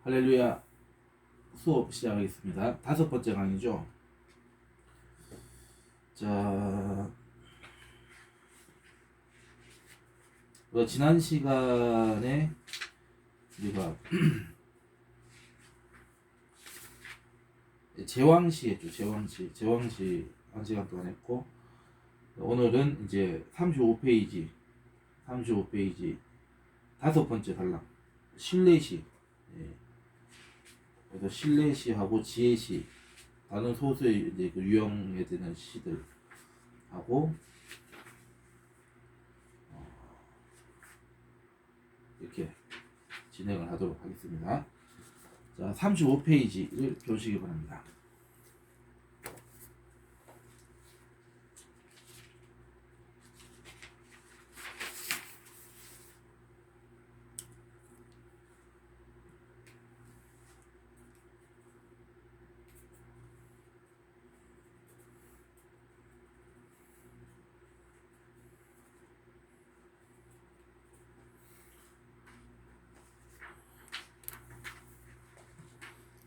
할렐루야. 수업 시작하겠습니다. 5번째 강의죠. 자, 지난 시간에 우리가 제왕시 했죠. 제왕시 한 시간 동안 했고, 오늘은 이제 35페이지 5번째 단락 신뢰시. 그래서 신뢰시하고 지혜시, 다른 소수의 이제 그 유형에 되는 시들 하고 이렇게 진행을 하도록 하겠습니다. 자, 35페이지를 보시기 바랍니다.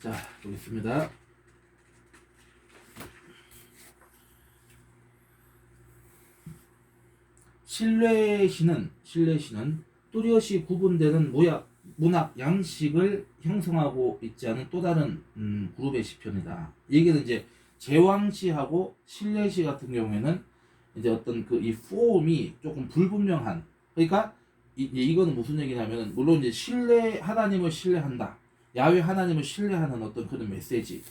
자, 보겠습니다. 신뢰시는 뚜렷이 구분되는 문학 양식을 형성하고 있지 않은 또 다른 그룹의 시편이다. 이게 이제 제왕시하고 신뢰시 같은 경우에는 이제 어떤 그 이 폼이 조금 불분명한, 그러니까 이거는 무슨 얘기냐면은, 물론 이제 하나님을 신뢰한다, 야훼 하나님을 신뢰하는 어떤 그런 메시지,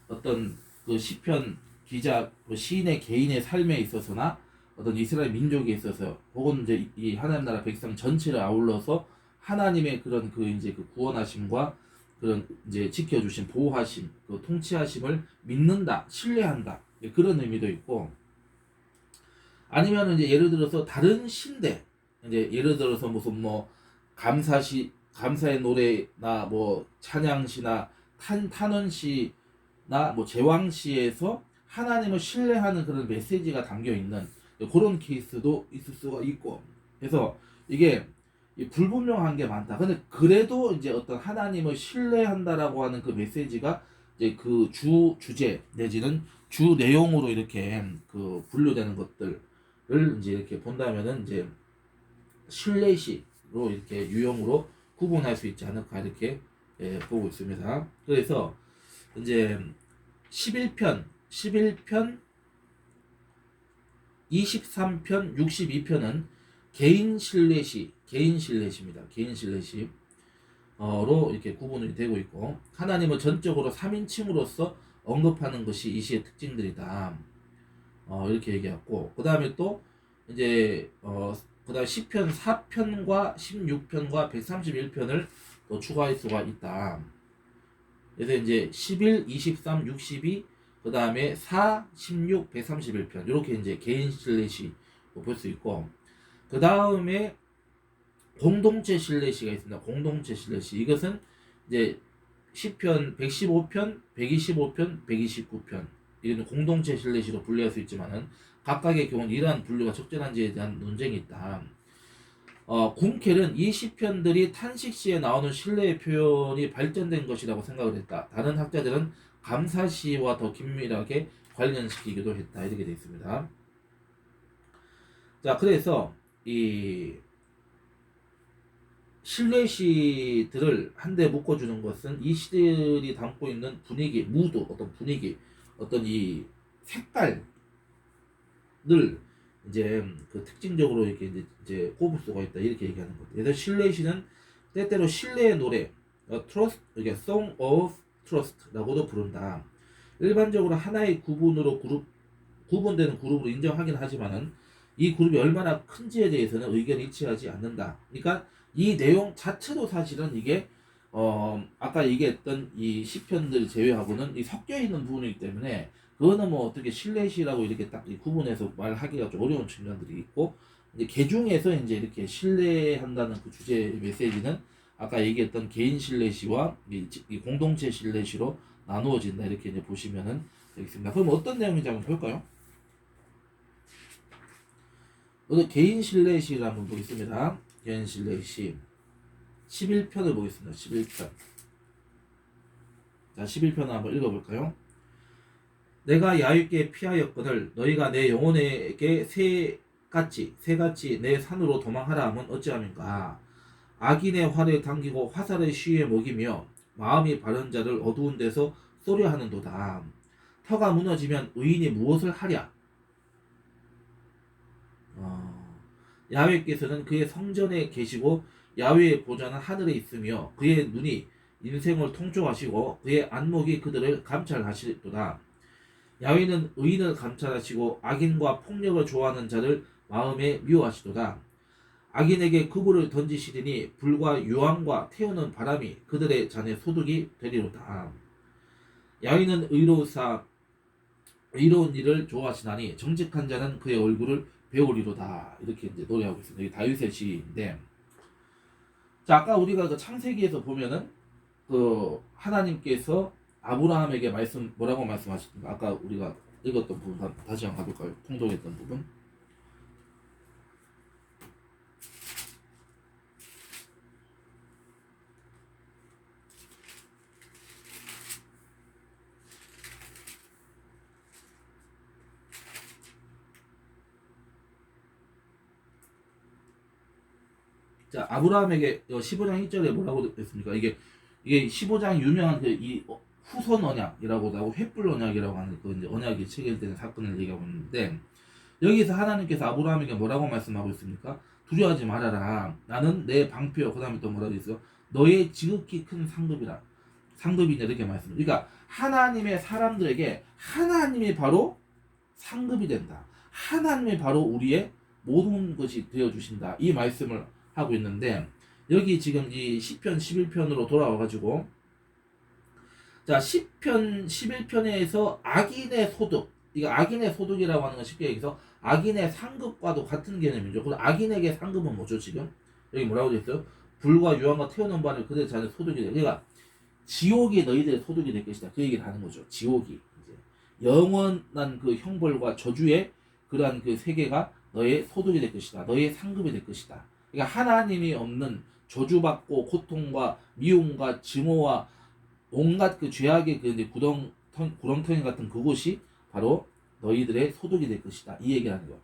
어떤 그 시편 기자 시인의 개인의 삶에 있어서나 어떤 이스라엘 민족에 있어서, 혹은 이제 이 하나님 나라 백성 전체를 아울러서 하나님의 그런 그 이제 그 구원하심과 그런 이제 지켜주신 보호하심, 그 통치하심을 믿는다, 신뢰한다, 그런 의미도 있고, 아니면 이제 예를 들어서 다른 신대, 이제 예를 들어서 무슨 뭐 감사의 노래나 뭐 찬양시나 탄원시나 뭐 제왕시에서 하나님을 신뢰하는 그런 메시지가 담겨 있는 그런 케이스도 있을 수가 있고, 그래서 이게 불분명한 게 많다. 근데 그래도 이제 어떤 하나님을 신뢰한다라고 하는 그 메시지가 이제 그 주제 내지는 주 내용으로 이렇게 그 분류되는 것들을 이제 이렇게 본다면은 이제 신뢰시로 이렇게 유형으로 구분할 수 있지 않을까, 이렇게 보고 있습니다. 그래서 이제 11편, 23편, 62편은 개인 신뢰시입니다. 개인 신뢰시로 이렇게 구분이 되고 있고, 하나님을 전적으로 3인칭으로서 언급하는 것이 이 시의 특징들이다. 이렇게 얘기했고, 그 다음에 또 이제 그 다음 10편 4편과 16편과 131편을 또 추가할 수가 있다. 그래서 이제 11, 23, 62, 그 다음에 4, 16, 131편, 이렇게 이제 개인 신뢰시 볼 수 있고, 그 다음에 공동체 신뢰시가 있습니다. 공동체 신뢰시, 이것은 이제 10편, 115편, 125편, 129편, 이는 공동체 신뢰시로 분류할 수 있지만은 각각의 경우는 이러한 분류가 적절한지에 대한 논쟁이 있다. 궁켈은 이 시편들이 탄식시에 나오는 신뢰의 표현이 발전된 것이라고 생각을 했다. 다른 학자들은 감사시와 더 긴밀하게 관련시키기도 했다. 이렇게 되어 있습니다. 자, 그래서 이 신뢰시들을 한데 묶어주는 것은 이 시들이 담고 있는 분위기, 무드, 어떤 분위기, 어떤 이 색깔을 이제 그 특징적으로 이렇게 이제 꼽을 수가 있다, 이렇게 얘기하는 거죠. 그래서 신뢰시는 때때로 신뢰의 노래, 트러스트, 이게 Song of Trust라고도 부른다. 일반적으로 하나의 구분되는 그룹으로 인정하긴 하지만은 이 그룹이 얼마나 큰지에 대해서는 의견이 일치하지 않는다. 그러니까 이 내용 자체도 사실은 이게 아까 얘기했던 이 시편들 제외하고는 이 섞여 있는 부분이기 때문에, 그거는 뭐 어떻게 신뢰시라고 이렇게 딱 구분해서 말하기가 좀 어려운 측면들이 있고, 이제 개중에서 이제 이렇게 신뢰한다는 그 주제 메시지는 아까 얘기했던 개인 신뢰시와 이 공동체 신뢰시로 나누어진다, 이렇게 이제 보시면은 되겠습니다. 그럼 어떤 내용인지 한번 볼까요? 오늘 개인 신뢰시를 한번 보겠습니다. 개인 신뢰시 11편을 보겠습니다. 11편. 자, 11편을 한번 읽어볼까요? 내가 야윗께 피하였거늘 너희가 내 영혼에게 새같이 내 산으로 도망하라 하면 어찌함인가. 악인의 활에 당기고 화살의 쉬에 먹이며 마음이 바른 자를 어두운 데서 쏘려 하는도다. 터가 무너지면 의인이 무엇을 하랴. 야훼께서는 그의 성전에 계시고 야훼의 보좌는 하늘에 있으며 그의 눈이 인생을 통촉하시고 그의 안목이 그들을 감찰하시도다. 야훼는 의인을 감찰하시고 악인과 폭력을 좋아하는 자를 마음에 미워하시도다. 악인에게 그불을 던지시리니 불과 유황과 태우는 바람이 그들의 잔에 소득이 되리로다. 야훼는 의로운 일을 좋아하시나니 정직한 자는 그의 얼굴을 배우리로다. 이렇게 이제 노래하고 있습니다. 이 다윗의 시인데, 자, 아까 우리가 그 창세기에서 보면은 그 하나님께서 아브라함에게 뭐라고 말씀하셨던가? 아까 우리가 읽었던 부분 다시 한번 가볼까요? 통독했던 부분. 자, 아브라함에게 15장 1절에 뭐라고 했습니까? 이게 15장 유명한 이 후손 언약이라고 하고 횃불 언약이라고 하는 그 이제 언약이 체결되는 사건을 얘기하고 있는데, 여기서 하나님께서 아브라함에게 뭐라고 말씀하고 있습니까? 두려워하지 말아라. 나는 내 방패요. 그다음에 또 뭐라고 있어? 너의 지극히 큰 상급이라. 상급이냐 이렇게 말씀. 그러니까 하나님의 사람들에게 하나님이 바로 상급이 된다. 하나님이 바로 우리의 모든 것이 되어 주신다. 이 말씀을 하고 있는데, 여기 지금 이 시편 11편으로 돌아와 가지고, 자, 시편 11편에서 악인의 소득, 이거 악인의 소득이라고 하는 건 쉽게 얘기해서 악인의 상급과도 같은 개념이죠. 그럼 악인에게 상급은 뭐죠? 지금 여기 뭐라고 되어 있어요? 불과 유황과 태우는 바를 그들 자녀 소득이 돼. 그러니까 지옥이 너희들의 소득이 될 것이다. 그 얘기를 하는 거죠. 지옥이 이제 영원한 그 형벌과 저주의 그러한 그 세계가 너의 소득이 될 것이다. 너의 상급이 될 것이다. 그러니까 하나님이 없는 저주받고 고통과 미움과 증오와 온갖 그 죄악의 그 이제 구렁텅이 같은 그곳이 바로 너희들의 소득이 될 것이다. 이 얘기를 하는 거예요.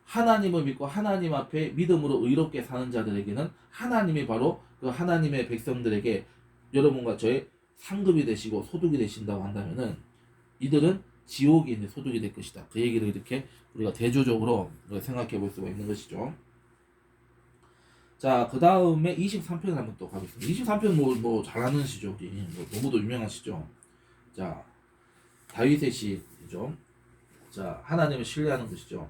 하나님을 믿고 하나님 앞에 믿음으로 의롭게 사는 자들에게는 하나님이 바로 그 하나님의 백성들에게 여러분과 저의 상급이 되시고 소득이 되신다고 한다면은 이들은 지옥에 있는 소득이 될 것이다. 그 얘기를 이렇게 우리가 대조적으로 생각해 볼 수가 있는 것이죠. 자, 그 다음에 23편을 한번 또 가겠습니다. 23편 뭐 잘하는 시죠. 너무도 유명하시죠. 자, 다윗의 시죠. 자, 하나님을 신뢰하는 것이죠.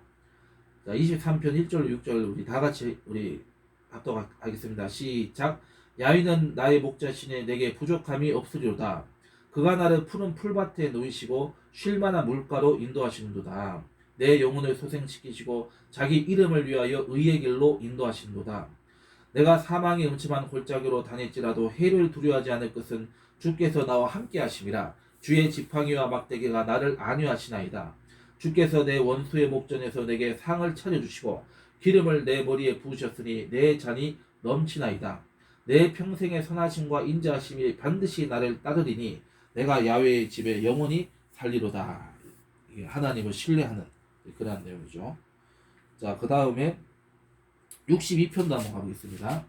자, 23편 1절 6절 우리 다 같이 우리 합독하겠습니다. 시작. 야훼는 나의 목자시니 내게 부족함이 없으리로다. 그가 나를 푸른 풀밭에 놓이시고 쉴만한 물가로 인도하시는도다. 내 영혼을 소생시키시고 자기 이름을 위하여 의의 길로 인도하시는도다. 내가 사망의 음침한 골짜기로 다닐지라도 해를 두려워하지 않을 것은 주께서 나와 함께 하심이라. 주의 지팡이와 막대기가 나를 안위하시나이다. 주께서 내 원수의 목전에서 내게 상을 차려주시고 기름을 내 머리에 부으셨으니 내 잔이 넘치나이다. 내 평생의 선하심과 인자하심이 반드시 나를 따르리니 내가 야훼의 집에 영원히 살리로다. 이게 하나님을 신뢰하는 그러한 내용이죠. 자, 그 다음에 62편도 한번 가보겠습니다.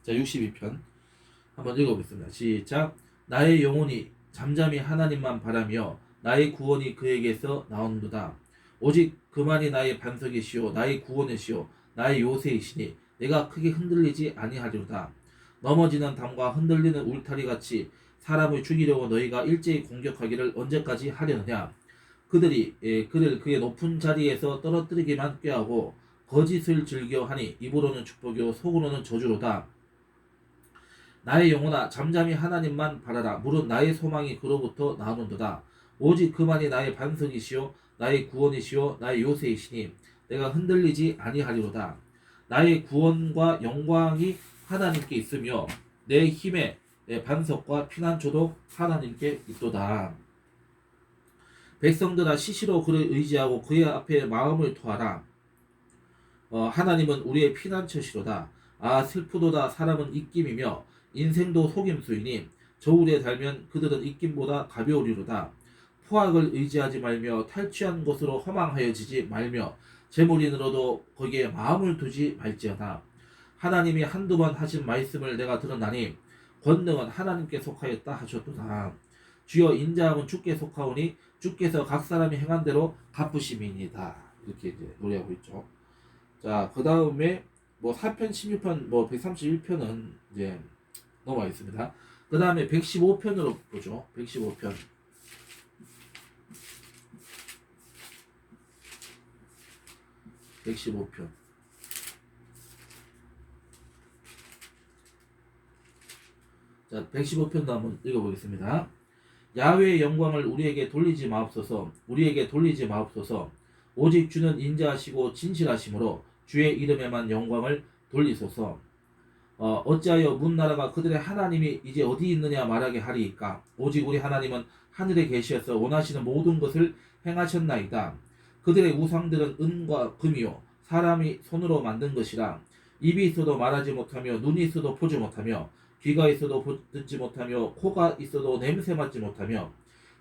자, 62편 한번 읽어보겠습니다. 시작. 나의 영혼이 잠잠히 하나님만 바라며 나의 구원이 그에게서 나오는도다. 오직 그만이 나의 반석이시오 나의 구원이시오 나의 요새이시니 내가 크게 흔들리지 아니하리로다. 넘어지는 담과 흔들리는 울타리같이 사람을 죽이려고 너희가 일제히 공격하기를 언제까지 하려느냐. 그들을 그의 높은 자리에서 떨어뜨리기만 꾀하고 거짓을 즐겨하니 입으로는 축복이요 속으로는 저주로다. 나의 영혼아 잠잠히 하나님만 바라라. 무릇 나의 소망이 그로부터 나오는도다. 오직 그만이 나의 반석이시요 나의 구원이시요 나의 요새이시니 내가 흔들리지 아니하리로다. 나의 구원과 영광이 하나님께 있으며 내 힘의 내 반석과 피난처도 하나님께 있도다. 백성들아 시시로 그를 의지하고 그의 앞에 마음을 토하라. 하나님은 우리의 피난처시로다. 아 슬프도다 사람은 입김이며 인생도 속임수이니 저울에 달면 그들은 입김보다 가벼우리로다. 포악을 의지하지 말며 탈취한 것으로 허망하여지지 말며 재물이 늘어도 거기에 마음을 두지 말지어다. 하나님이 한두 번 하신 말씀을 내가 들었나니 권능은 하나님께 속하였다 하셨도다. 주여 인자함은 주께 속하오니 주께서 각 사람이 행한 대로 갚으심이니이다. 이렇게 이제 노래하고 있죠. 자, 그 다음에 뭐 4편, 16편, 뭐 131편은 이제 넘어가겠습니다. 그 다음에 115편으로 보죠. 115편. 115편. 자, 115편도 한번 읽어보겠습니다. 야훼의 영광을 우리에게 돌리지 마옵소서. 우리에게 돌리지 마옵소서. 오직 주는 인자하시고 진실하심으로 주의 이름에만 영광을 돌리소서. 어찌하여 문나라가 그들의 하나님이 이제 어디 있느냐 말하게 하리이까. 오직 우리 하나님은 하늘에 계시어서 원하시는 모든 것을 행하셨나이다. 그들의 우상들은 은과 금이요 사람이 손으로 만든 것이라. 입이 있어도 말하지 못하며 눈이 있어도 보지 못하며 귀가 있어도 듣지 못하며 코가 있어도 냄새 맡지 못하며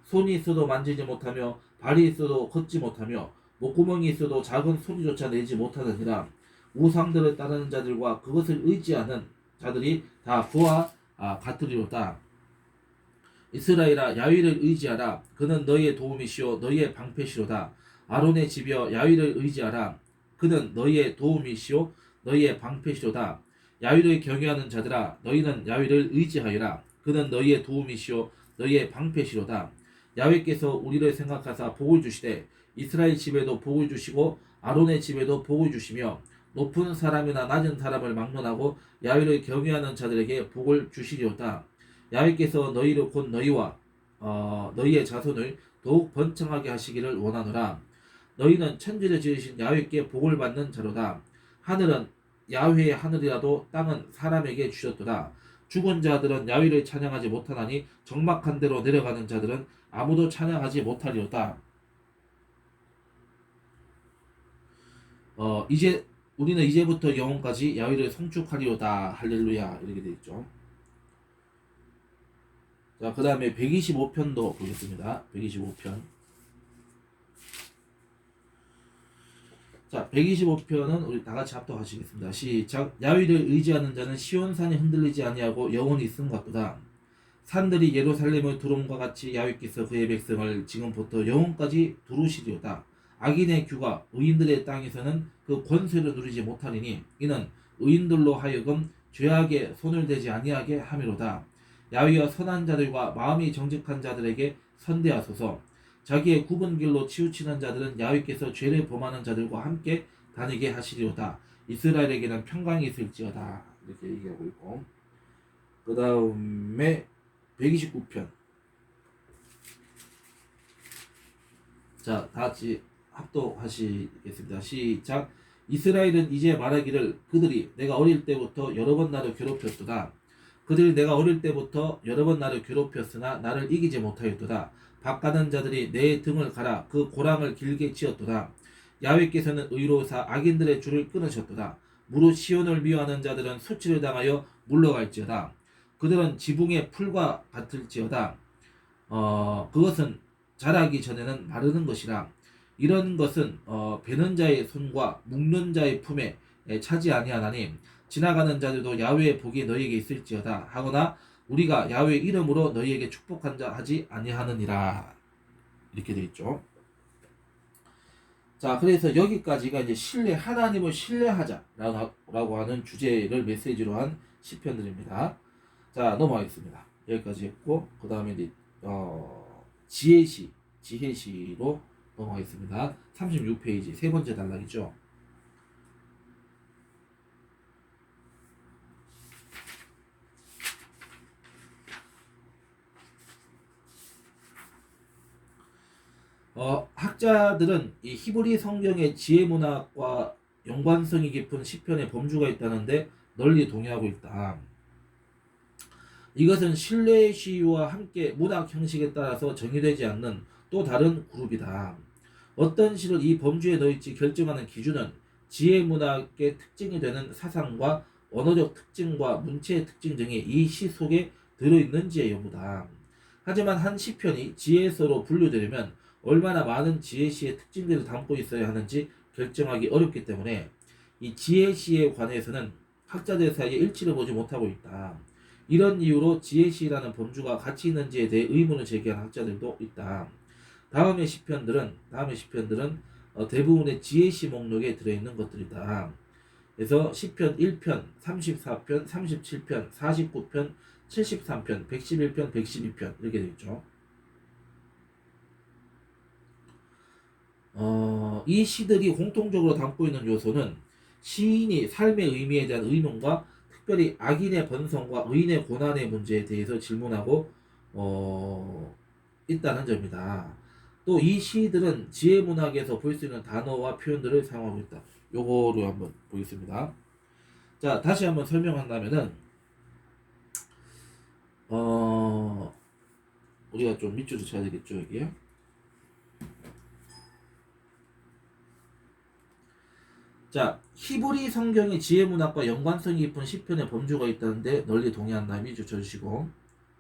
손이 있어도 만지지 못하며 발이 있어도 걷지 못하며 목구멍이 있어도 작은 소리조차 내지 못하느니라. 우상들을 따르는 자들과 그것을 의지하는 자들이 다 그와 같으리로다. 이스라엘아 야훼를 의지하라. 그는 너희의 도움이시오 너희의 방패시로다. 아론의 집이여 야훼를 의지하라. 그는 너희의 도움이시오 너희의 방패시로다. 야훼를 경외하는 자들아 너희는 야훼를 의지하여라. 그는 너희의 도움이시오 너희의 방패시로다. 야훼께서 우리를 생각하사 복을 주시되 이스라엘 집에도 복을 주시고 아론의 집에도 복을 주시며 높은 사람이나 낮은 사람을 막론하고 야훼를 경외하는 자들에게 복을 주시리로다. 야훼께서 너희를 곧 너희와 너희의 자손을 더욱 번창하게 하시기를 원하노라. 너희는 천지를 지으신 야훼께 복을 받는 자로다. 하늘은 야훼의 하늘이라도 땅은 사람에게 주셨도다. 죽은 자들은 야훼를 찬양하지 못하나니 적막한 데로 내려가는 자들은 아무도 찬양하지 못하리로다. 이제 우리는 이제부터 영원까지 야훼를 송축하리로다. 할렐루야. 이렇게 되어 있죠. 자, 그 다음에 125편도 보겠습니다. 125편. 자, 125편은 우리 다 같이 합독하시겠습니다. 시작. 야훼를 의지하는 자는 시온산이 흔들리지 아니하고 영원히 있음 같도다. 산들이 예루살렘을 두름과 같이 야훼께서 그의 백성을 지금부터 영원까지 두루시리로다. 악인의 규가 의인들의 땅에서는 그 권세를 누리지 못하리니 이는 의인들로 하여금 죄악에 손을 대지 아니하게 함이로다. 야훼와 선한 자들과 마음이 정직한 자들에게 선대하소서. 자기의 굽은 길로 치우치는 자들은 야훼께서 죄를 범하는 자들과 함께 다니게 하시리로다. 이스라엘에게는 평강이 있을지어다. 이렇게 얘기하고 있고, 그 다음에 129편. 자, 다같이 합독하시겠습니다. 시작. 이스라엘은 이제 말하기를 그들이 내가 어릴 때부터 여러 번 나를 괴롭혔도다. 그들이 내가 어릴 때부터 여러 번 나를 괴롭혔으나 나를 이기지 못하였도다. 박가는 자들이 내 등을 갈아 그 고랑을 길게 치었도다. 야훼께서는 의로사 악인들의 줄을 끊으셨도다. 무릇 시온을 미워하는 자들은 수치를 당하여 물러갈지어다. 그들은 지붕의 풀과 같을지어다. 그것은 자라기 전에는 마르는 것이라. 이런 것은 베는 자의 손과 묶는 자의 품에 차지 아니하나니 지나가는 자들도 야훼의 복이 너희에게 있을지어다 하거나 우리가 야훼 이름으로 너희에게 축복한자 하지 아니하느니라. 이렇게 되어 있죠. 자, 그래서 여기까지가 이제 하나님을 신뢰하자라고 하는 주제를 메시지로 한 시편들입니다. 자, 넘어가겠습니다. 여기까지 했고, 그 다음에 이제 지혜시로 넘어가겠습니다. 36페이지 세 번째 단락이죠. 학자들은 이 히브리 성경의 지혜 문학과 연관성이 깊은 시편의 범주가 있다는데 널리 동의하고 있다. 이것은 신뢰의 시와 함께 문학 형식에 따라서 정의되지 않는 또 다른 그룹이다. 어떤 시를 이 범주에 넣을지 결정하는 기준은 지혜 문학의 특징이 되는 사상과 언어적 특징과 문체의 특징 등이 이 시 속에 들어있는지의 여부다. 하지만 한 시편이 지혜서로 분류되려면 얼마나 많은 지혜시의 특징들을 담고 있어야 하는지 결정하기 어렵기 때문에 이 지혜시에 관해서는 학자들 사이에 일치를 보지 못하고 있다. 이런 이유로 지혜시라는 범주가 가치 있는지에 대해 의문을 제기하는 학자들도 있다. 다음의 시편들은 대부분의 지혜시 목록에 들어있는 것들이다. 그래서 시편 1편, 34편, 37편, 49편, 73편, 111편, 112편 이렇게 되어 있죠. 이 시들이 공통적으로 담고 있는 요소는 시인이 삶의 의미에 대한 의문과 특별히 악인의 번성과 의인의 고난의 문제에 대해서 질문하고 있다는 점이다. 또 이 시들은 지혜 문학에서 볼 수 있는 단어와 표현들을 사용하고 있다. 요거로 한번 보겠습니다. 자, 다시 한번 설명한다면은 우리가 좀 밑줄을 쳐야 되겠죠, 여기에. 자, 히브리 성경의 지혜 문학과 연관성이 깊은 시편의 범주가 있다는데 널리 동의한다. 밑줄 쳐주시고.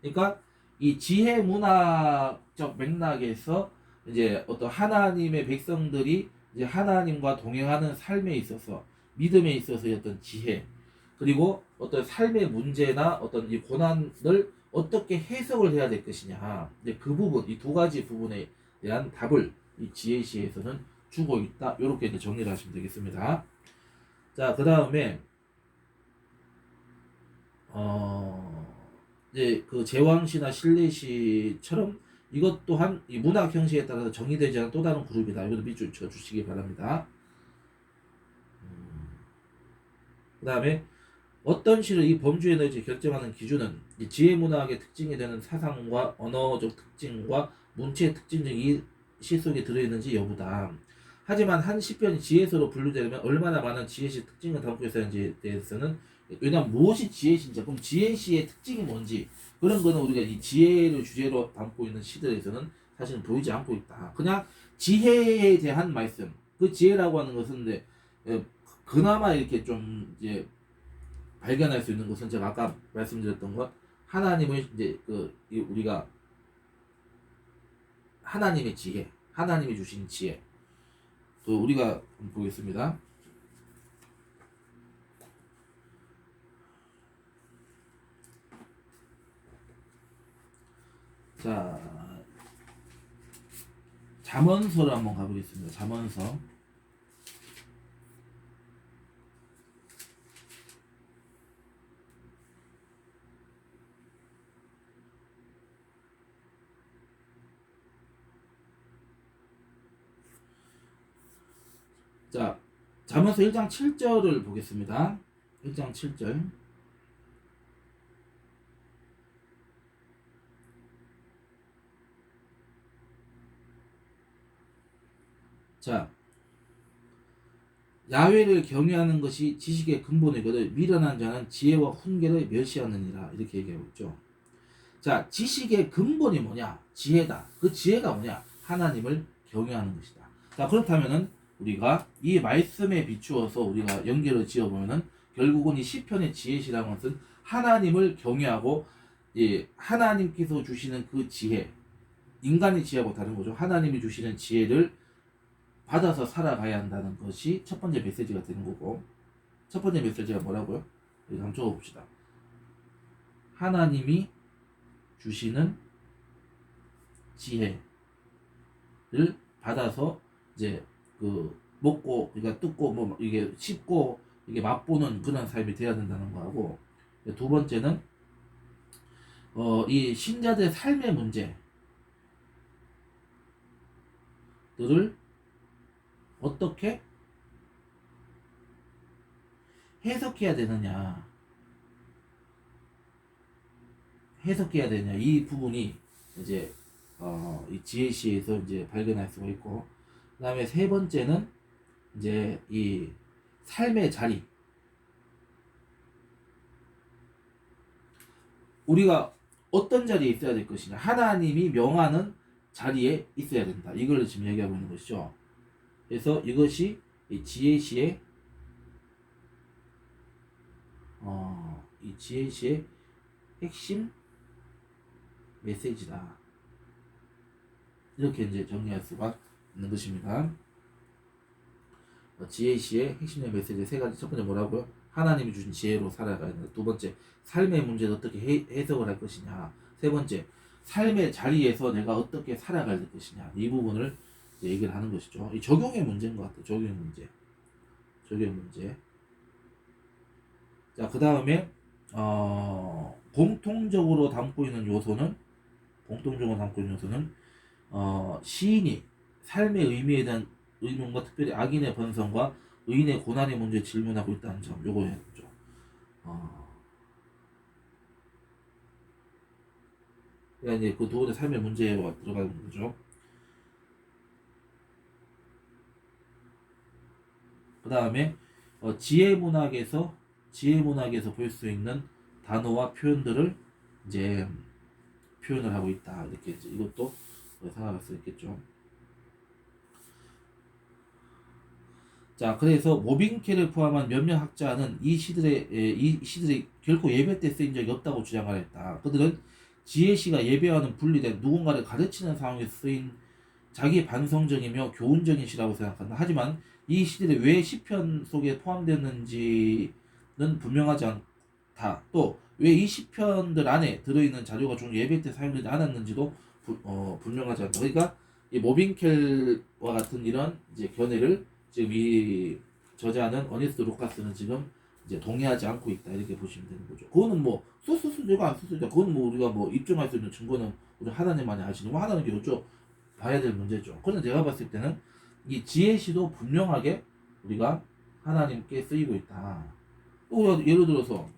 그러니까 이 지혜 문학적 맥락에서 이제 어떤 하나님의 백성들이 이제 하나님과 동행하는 삶에 있어서 믿음에 있어서의 어떤 지혜, 그리고 어떤 삶의 문제나 어떤 이 고난을 어떻게 해석을 해야 될 것이냐, 이제 그 부분, 이 두 가지 부분에 대한 답을 이 지혜시에서는 주고 있다. 이렇게 이제 정리를 하시면 되겠습니다. 자, 그 다음에 이제 그 제왕시나 신뢰시처럼 이것 또한 이 문학 형식에 따라서 정의되지 않은 또 다른 그룹이다. 이것도 밑줄 쳐 주시기 바랍니다. 그 다음에 어떤 시를 이 범주에 넣을지 결정하는 기준은 이 지혜 문학의 특징이 되는 사상과 언어적 특징과 문체의 특징 등이 시 속에 들어있는지 여부다. 하지만 한 시편이 지혜서로 분류되려면 얼마나 많은 지혜시 특징을 담고 있어야 하는지에 대해서는, 왜냐면 무엇이 지혜시인지, 그럼 지혜시의 특징이 뭔지, 그런 거는 우리가 이 지혜를 주제로 담고 있는 시들에서는 사실은 보이지 않고 있다. 그냥 지혜에 대한 말씀, 그 지혜라고 하는 것은 이제 그나마 이렇게 좀 이제 발견할 수 있는 것은 제가 아까 말씀드렸던 것, 하나님의 이제 우리가 하나님의 지혜, 하나님이 주신 지혜, 또 우리가 보겠습니다. 자, 잠언서를 한번 가보겠습니다. 잠언서. 자, 잠언서 1장 7절을 보겠습니다. 1장 7절. 자, 야훼를 경외하는 것이 지식의 근본이거든 미련한 자는 지혜와 훈계를 멸시하느니라. 이렇게 얘기하고 있죠. 자, 지식의 근본이 뭐냐? 지혜다. 그 지혜가 뭐냐? 하나님을 경외하는 것이다. 자, 그렇다면은 우리가 이 말씀에 비추어서 우리가 연결을 지어보면은 결국은 이 시편의 지혜시라는 것은 하나님을 경외하고, 예, 하나님께서 주시는 그 지혜, 인간의 지혜하고 다른 거죠. 하나님이 주시는 지혜를 받아서 살아가야 한다는 것이 첫 번째 메시지가 되는 거고, 첫 번째 메시지가 뭐라고요? 여기 한번 적어봅시다. 하나님이 주시는 지혜를 받아서 이제 먹고, 그러니까 뜯고, 뭐 이게 씹고 이게 맛보는 그런 삶이 되어야 된다는 거하고, 두 번째는 이 신자들의 삶의 문제들을 어떻게 해석해야 되느냐, 이 부분이 이제 이 지혜시에서 이제 발견할 수가 있고, 그 다음에 세 번째는 이제 이 삶의 자리, 우리가 어떤 자리에 있어야 될 것이냐, 하나님이 명하는 자리에 있어야 된다. 이걸 지금 얘기하고 있는 것이죠. 그래서 이것이 이 지혜시의 이 지혜시의 핵심 메시지다. 이렇게 이제 정리할 수가 있는 것입니다. 지혜시의 핵심의 메시지 세 가지. 첫 번째 뭐라고요? 하나님이 주신 지혜로 살아가야 된다. 두 번째, 삶의 문제를 어떻게 해석을 할 것이냐. 세 번째, 삶의 자리에서 내가 어떻게 살아갈 것이냐. 이 부분을 얘기를 하는 것이죠. 이 적용의 문제인 것 같아요. 적용 문제. 적용 문제. 자, 그 다음에 공통적으로 담고 있는 요소는 시인이 삶의 의미에 대한 의문과 특별히 악인의 번성과 의인의 고난의 문제에 질문하고 있다는 점, 요거였죠. 그러니까 이제 그 두 번째 삶의 문제에 들어가는 거죠. 그 다음에 지혜 문학에서 볼 수 있는 단어와 표현들을 이제 표현을 하고 있다. 이렇게 이제 이것도 생각할 수 있겠죠. 자, 그래서 모빈케를 포함한 몇몇 학자는 이 시들이 결코 예배 때 쓰인 적이 없다고 주장을 했다. 그들은 지혜시가 예배와는 분리된 누군가를 가르치는 상황에서 쓰인 자기 반성적이며 교훈적인 시라고 생각한다. 하지만 이 시들이 왜 시편 속에 포함되었는지는 분명하지 않다. 또 왜 이 시편들 안에 들어있는 자료가 좀 예배 때 사용되지 않았는지도 분명하지 않다. 그러니까 이 모빈켈과 같은 이런 이제 견해를 지금 이 저자는 어니스트 루카스는 지금 이제 동의하지 않고 있다. 이렇게 보시면 되는 거죠. 그거는 뭐 썼을 수도 있고 안 썼을 수도 있고, 그건 뭐 우리가 뭐 입증할 수 있는 증거는 우리 하나님만이 아시는 거, 하나님께 여쭤 봐야 될 문제죠. 그런데 제가 봤을 때는 이 지혜시도 분명하게 우리가 하나님께 쓰이고 있다. 또 예를 들어서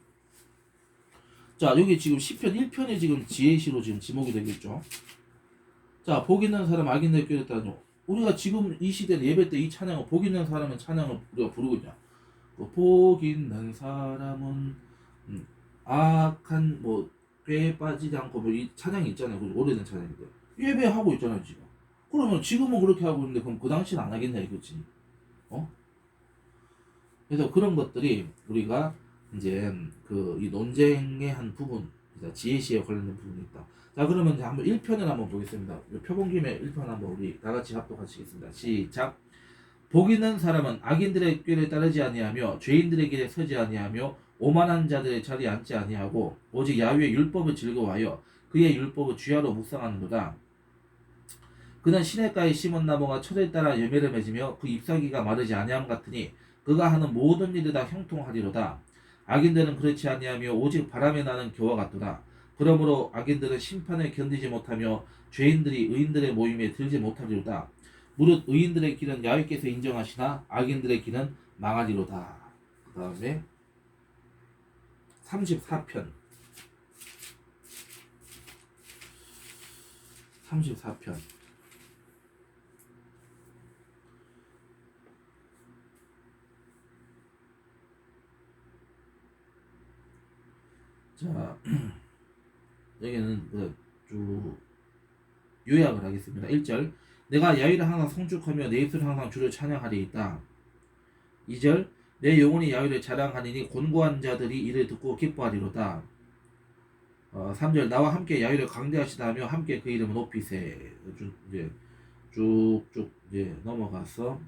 자, 여기 지금 시편 1편이 지금 지혜시로 지금 지목이 되겠죠. 자, 복 있는 사람 악인들 꾀렸다는, 우리가 지금 이 시대는 예배 때 이 찬양을, 복 있는 사람은 찬양을 우리가 부르고 있냐. 복 있는 사람은 악한 뭐 꾀에 빠지지 않고 뭐 이 찬양이 있잖아요. 그 오래된 찬양인데 예배하고 있잖아요 지금. 그러면 지금은 그렇게 하고 있는데 그럼 그 당시는 안 하겠냐 이거지. 그래서 그런 것들이 우리가 이제 그 이 논쟁의 한 부분, 지혜시에 관련된 부분이 있다. 자, 그러면 이제 한번 1편을 한번 보겠습니다. 표본 김에 1편 한번 우리 다 같이 합독하시겠습니다. 시작. 복 있는 사람은 악인들의 꾀를 따르지 아니하며 죄인들의 길에 서지 아니하며 오만한 자들의 자리에 앉지 아니하고 오직 야훼의 율법을 즐거워하여 그의 율법을 주야로 묵상하는도다. 그는 시냇가에 심은 나무가 철에 따라 열매를 맺으며 그 잎사귀가 마르지 아니함 같으니 그가 하는 모든 일이 다 형통하리로다. 악인들은 그렇지 아니하며 오직 바람에 나는 겨와 같도다. 그러므로 악인들은 심판을 견디지 못하며 죄인들이 의인들의 모임에 들지 못하리로다. 무릇 의인들의 길은 야훼께서 인정하시나 악인들의 길은 망하리로다. 그 다음에 34편. 자, 여기는 쭉 요약을 하겠습니다. 1절. 내가 야훼를 항상 성축하며 내 입술을 항상 주를 찬양하리이다. 2절. 내 영혼이 야훼를 자랑하리니 곤고한 자들이 이를 듣고 기뻐하리로다. 3절. 나와 함께 야훼를 강대하시다 하며 함께 그 이름을 높이세. 이제 쭉쭉 이제 넘어가서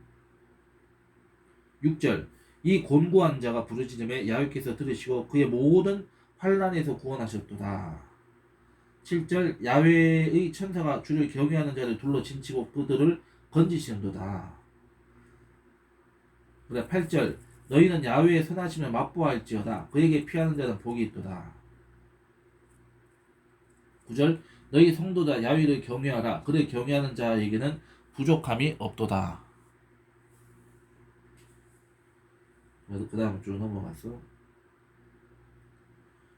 6절. 이 곤고한 자가 부르짖음에 야훼께서 들으시고 그의 모든 환난에서 구원하셨도다. 7절. 야훼의 천사가 주를 경외하는 자를 둘러 진치고 그들을 건지시는도다. 그래 8절. 너희는 야훼의 선하심을 맛보아할지어다. 그에게 피하는 자는 복이 있도다. 9절. 너희 성도다 야훼를 경외하라. 그를 경외하는 자에게는 부족함이 없도다. 그래서 그 다음 쭉 넘어가서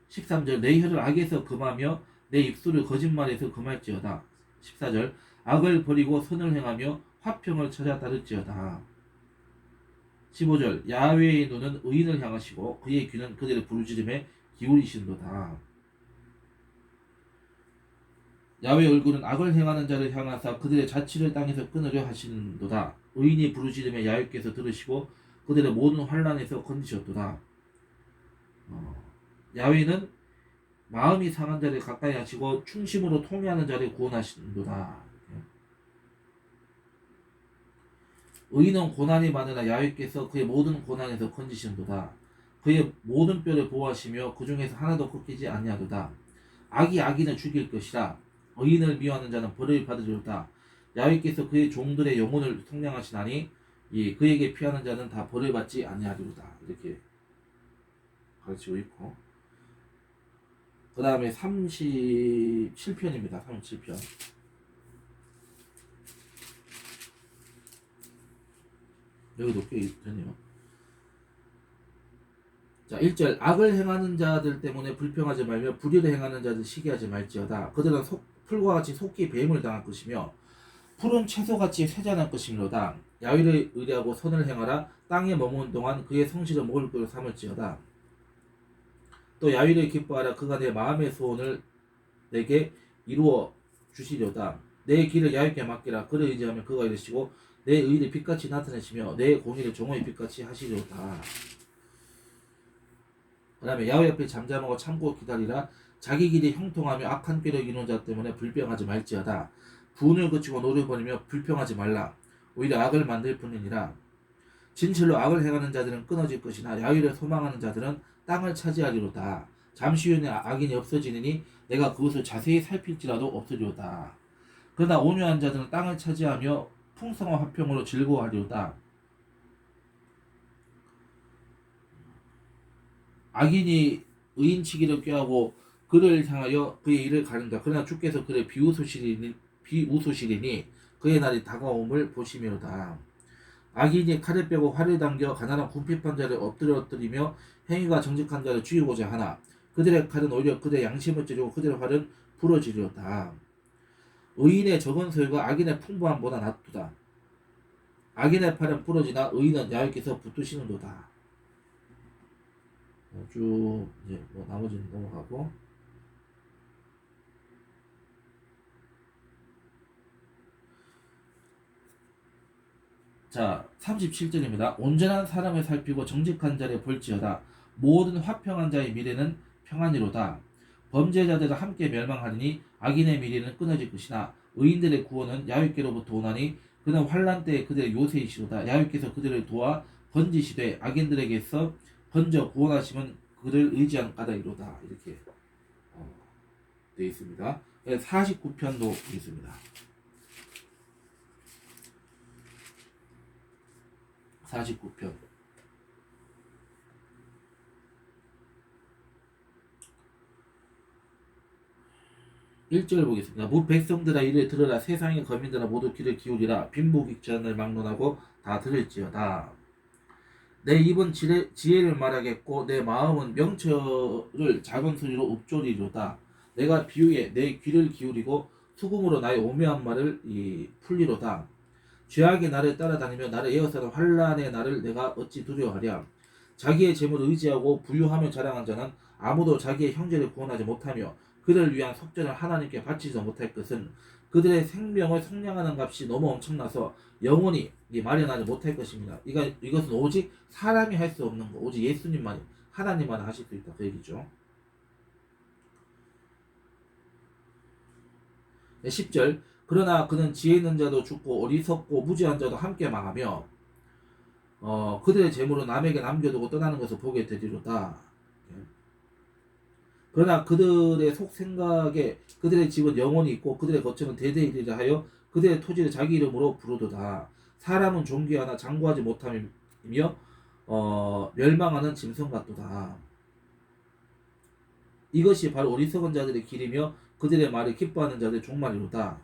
13절. 내 혀를 악에서 금하며 내 입술을 거짓말에서 금할지어다. 14절. 악을 버리고 선을 행하며 화평을 찾아 따를지어다. 15절. 야훼의 눈은 의인을 향하시고 그의 귀는 그들의 부르짖음에 기울이신도다. 야훼의 얼굴은 악을 행하는 자를 향하사 그들의 자취를 땅에서 끊으려 하시는도다. 의인이 부르짖음에 야훼께서 들으시고 그들의 모든 환난에서 건지셨도다. 야훼는 마음이 상한 자를 가까이 하시고 충심으로 통회하는 자를 구원하신도다. 의인은 고난이 많으나 야훼께서 그의 모든 고난에서 건지신도다. 그의 모든 뼈를 보호하시며 그 중에서 하나도 꺾이지 아니하도다. 악이 악인을 죽일 것이라. 의인을 미워하는 자는 벌을 받으리로다. 야훼께서 그의 종들의 영혼을 속량하시나니 그에게 피하는 자는 다 벌을 받지 아니하리로다. 이렇게 가르치고 있고, 그 다음에 37편입니다. 37편. 여기도 꽤 있네요. 자, 1절. 악을 행하는 자들 때문에 불평하지 말며 불의를 행하는 자들 시기하지 말지어다. 그들은 풀과 같이 속히 뱀을 당할 것이며 푸른 채소같이 쇠잔할 것이므로다. 야훼를 의뢰하고 선을 행하라. 땅에 머무는 동안 그의 성실을 먹을 것을 삼을지어다. 또 야훼를 기뻐하라. 그가 내 마음의 소원을 내게 이루어 주시려다. 내 길을 야훼께 맡기라. 그를 의지하면 그가 이르시고 내 의를 빛같이 나타내시며 내 공의를 종의 빛같이 하시려다. 그 다음에 야훼 앞에 잠잠하고 참고 기다리라. 자기 길이 형통하며 악한 꾀를 이루는 자 때문에 불평하지 말지어다. 분을 그치고 노를 버리며 불평하지 말라. 오히려 악을 만들 뿐이니라. 진실로 악을 행하는 자들은 끊어질 것이나 야훼를 소망하는 자들은 땅을 차지하리로다. 잠시 후에는 악인이 없어지느니 내가 그것을 자세히 살필지라도 없으리로다. 그러나 온유한 자들은 땅을 차지하며 풍성한 화평으로 즐거워하리로다. 악인이 의인치기를 꾀하고 그를 향하여 그의 일을 가른다. 그러나 주께서 그를 비웃으시리니 그의 날이 다가옴을 보시미로다. 악인이 칼을 빼고 활을 당겨 가난한 궁핍한 자를 엎드려뜨리며 행위가 정직한 자를 죽이고자 하나 그들의 칼은 오히려 그들의 양심을 찌르고 그들의 활은 부러지리로다. 의인의 적은 소유가 악인의 풍부함보다 낫도다. 악인의 팔은 부러지나 의인은 야훼께서 붙드시는도다. 쭉 이제 나머지는 넘어가고, 자 37절입니다. 온전한 사람을 살피고 정직한 자를 볼지어다. 모든 화평한 자의 미래는 평안이로다. 범죄자들은 함께 멸망하리니 악인의 미래는 끊어질 것이나 의인들의 구원은 야훼께로부터 오나니 그는 환난 때에 그들의 요새이시로다. 야훼께서 그들을 도와 건지시되 악인들에게서 건져 구원하시면 그를 의지한 까닭이로다. 이렇게 되어 있습니다. 49편도 있습니다. 49편. 1절 보겠습니다. 무 백성들아 이를 들으라. 세상의 거민들아 모두 귀를 기울이라. 빈부귀천을 막론하고 다 들을지어다. 내 입은 지혜를 말하겠고 내 마음은 명철을 작은 소리로 읊조리로다. 내가 비유에 내 귀를 기울이고 수금으로 나의 오묘한 말을 풀리로다. 죄악의 나를 따라다니며 나를 에워싸는 환난의 나를 내가 어찌 두려워하랴. 자기의 재물을 의지하고 부유하며 자랑한 자는 아무도 자기의 형제를 구원하지 못하며 그를 위한 속전을 하나님께 바치지 못할 것은 그들의 생명을 속량하는 값이 너무 엄청나서 영원히 마련하지 못할 것입니다. 이것은 오직 사람이 할 수 없는 거, 오직 예수님만이, 하나님만 하실 수 있다, 그 얘기죠. 10절. 그러나 그는 지혜 있는 자도 죽고 어리석고 무지한 자도 함께 망하며 그들의 재물은 남에게 남겨두고 떠나는 것을 보게 되리로다. 그러나 그들의 속 생각에 그들의 집은 영원히 있고 그들의 거처는 대대이리라 하여 그들의 토지를 자기 이름으로 부르도다. 사람은 존귀하나 장구하지 못하며 멸망하는 짐승 같도다. 이것이 바로 어리석은 자들의 길이며 그들의 말을 기뻐하는 자들의 종말이로다.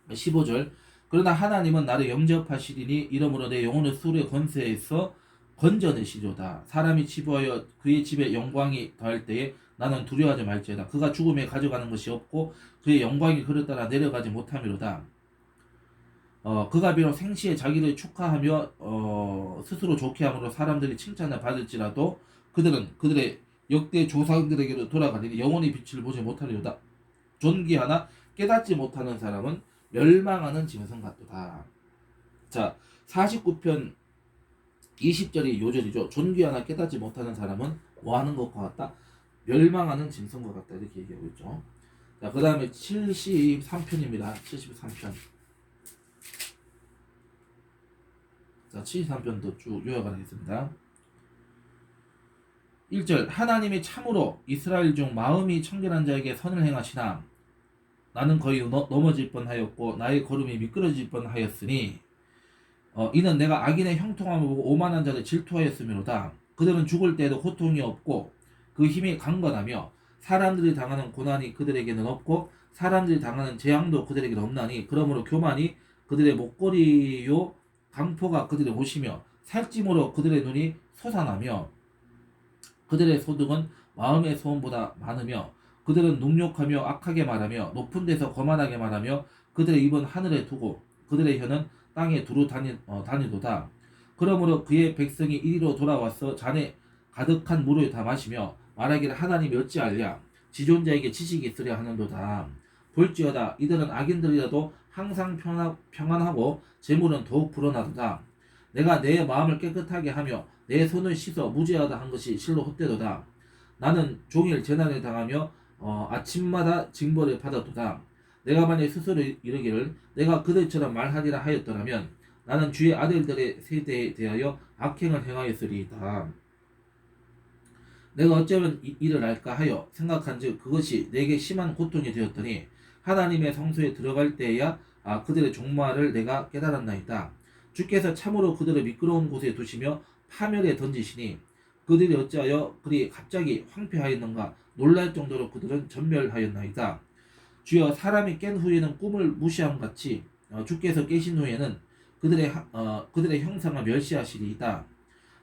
15절. 그러나 하나님은 나를 영접하시리니 이러므로 내 영혼을 수르의 권세에서 건져내시리로다. 사람이 치부하여 그의 집에 영광이 더할 때에 나는 두려워하지 말지어다. 그가 죽음에 가져가는 것이 없고 그의 영광이 그를 따라 내려가지 못함이로다. 그가 비록 생시에 자기를 축하하며 스스로 좋게 함으로 사람들이 칭찬을 받을지라도 그들은 그들의 역대 조상들에게로 돌아가리니 영원히 빛을 보지 못하리로다. 존귀하나 깨닫지 못하는 사람은 멸망하는 짐승 같도다. 자, 49편 20절이 요절이죠. 존귀하나 깨닫지 못하는 사람은 뭐하는 것과 같다? 멸망하는 짐승과 같다. 이렇게 얘기하고 있죠. 자, 그 다음에 73편입니다. 73편. 자, 73편도 쭉 요약하겠습니다. 1절 하나님이 참으로 이스라엘 중 마음이 청결한 자에게 선을 행하시나 나는 거의 넘어질 뻔하였고 나의 걸음이 미끄러질 뻔하였으니 이는 내가 악인의 형통함을 보고 오만한 자를 질투하였음이로다. 그들은 죽을 때에도 고통이 없고 그 힘이 강건하며 사람들이 당하는 고난이 그들에게는 없고 사람들이 당하는 재앙도 그들에게는 없나니 그러므로 교만이 그들의 목걸이요 강포가 그들의 옷이며 살찜으로 그들의 눈이 솟아나며 그들의 소득은 마음의 소원보다 많으며 그들은 능욕하며 악하게 말하며 높은 데서 거만하게 말하며 그들의 입은 하늘에 두고 그들의 혀는 땅에 두루 다니도다. 그러므로 그의 백성이 이리로 돌아와서 잔에 가득한 물을 다 마시며 말하기를 하나님이 어찌하랴 지존자에게 지식이 있으려 하는도다. 볼지어다 이들은 악인들이라도 항상 평안하고 재물은 더욱 불어나도다. 내가 내 마음을 깨끗하게 하며 내 손을 씻어 무죄하다 한 것이 실로 헛되도다. 나는 종일 재난을 당하며 아침마다 징벌을 받았도다. 내가 만일 스스로 이르기를 내가 그들처럼 말하리라 하였더라면 나는 주의 아들들의 세대에 대하여 악행을 행하였으리이다. 내가 어쩌면 이를 알까 하여 생각한즉 그것이 내게 심한 고통이 되었더니 하나님의 성소에 들어갈 때에야 그들의 종말을 내가 깨달았나이다. 주께서 참으로 그들을 미끄러운 곳에 두시며 파멸에 던지시니 그들이 어찌하여 그리 갑자기 황폐하였는가 놀랄 정도로 그들은 전멸하였나이다. 주여 사람이 깬 후에는 꿈을 무시함 같이 주께서 깨신 후에는 그들의 형상을 멸시하시리이다.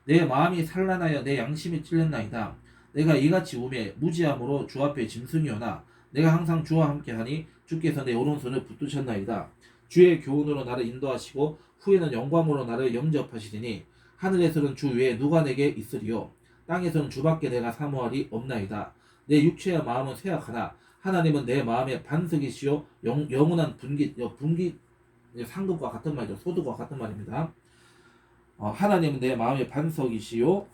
내 마음이 산란하여 내 양심이 찔렸나이다. 내가 이같이 우매 무지함으로 주 앞에 짐승이오나 내가 항상 주와 함께하니 주께서 내 오른손을 붙드셨나이다. 주의 교훈으로 나를 인도하시고 후에는 영광으로 나를 영접하시리니 하늘에서는 주 외에 누가 내게 있으리요 땅에서는 주밖에 내가 사모하리 없나이다. 내 육체와 마음은 쇠약하나 하나님은 내 마음의 반석이시요 영원한 분기 상급과 같은 말이죠. 소득과 같은 말입니다. 하나님은 내 마음의 반석이시요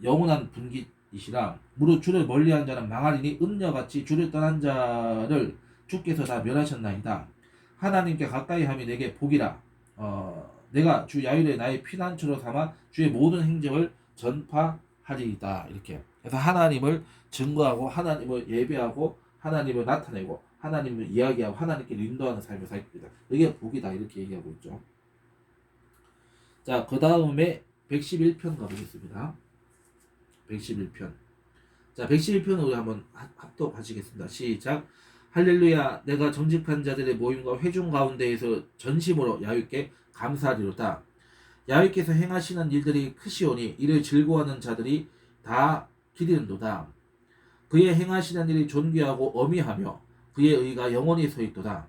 영원한 분기이시라. 무릇 주를 멀리한 자는 망하리니 음녀같이 주를 떠난 자를 주께서 다 멸하셨나이다. 하나님께 가까이 함이 내게 복이라. 내가 주 야훼를 나의 피난처로 삼아 주의 모든 행적을 전파하리이다. 이렇게. 그래서 하나님을 증거하고 하나님을 예배하고 하나님을 나타내고 하나님을 이야기하고 하나님께 인도하는 삶을 살입니다. 이게 복이다. 이렇게 얘기하고 있죠. 자, 그 다음에 111편 가보겠습니다. 111편. 자, 111편 우리 한번 합독하시겠습니다. 시작. 할렐루야. 내가 정직한 자들의 모임과 회중 가운데에서 전심으로 야훼께 감사하리로다. 야훼께서 행하시는 일들이 크시오니 이를 즐거워하는 자들이 다 기리는도다. 그의 행하시는 일이 존귀하고 어미하며 그의 의가 영원히 서있도다.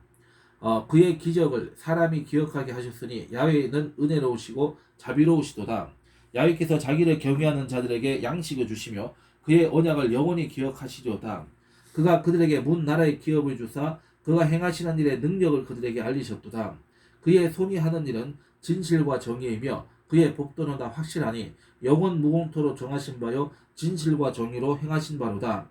그의 기적을 사람이 기억하게 하셨으니 야훼는 은혜로우시고 자비로우시도다. 야훼께서 자기를 경외하는 자들에게 양식을 주시며 그의 언약을 영원히 기억하시리로다. 그가 그들에게 문 나라의 기업을 주사 그가 행하시는 일의 능력을 그들에게 알리셨도다. 그의 손이 하는 일은 진실과 정의이며 그의 법도는 다 확실하니 영원 무공토로 정하신 바요 진실과 정의로 행하신 바로다.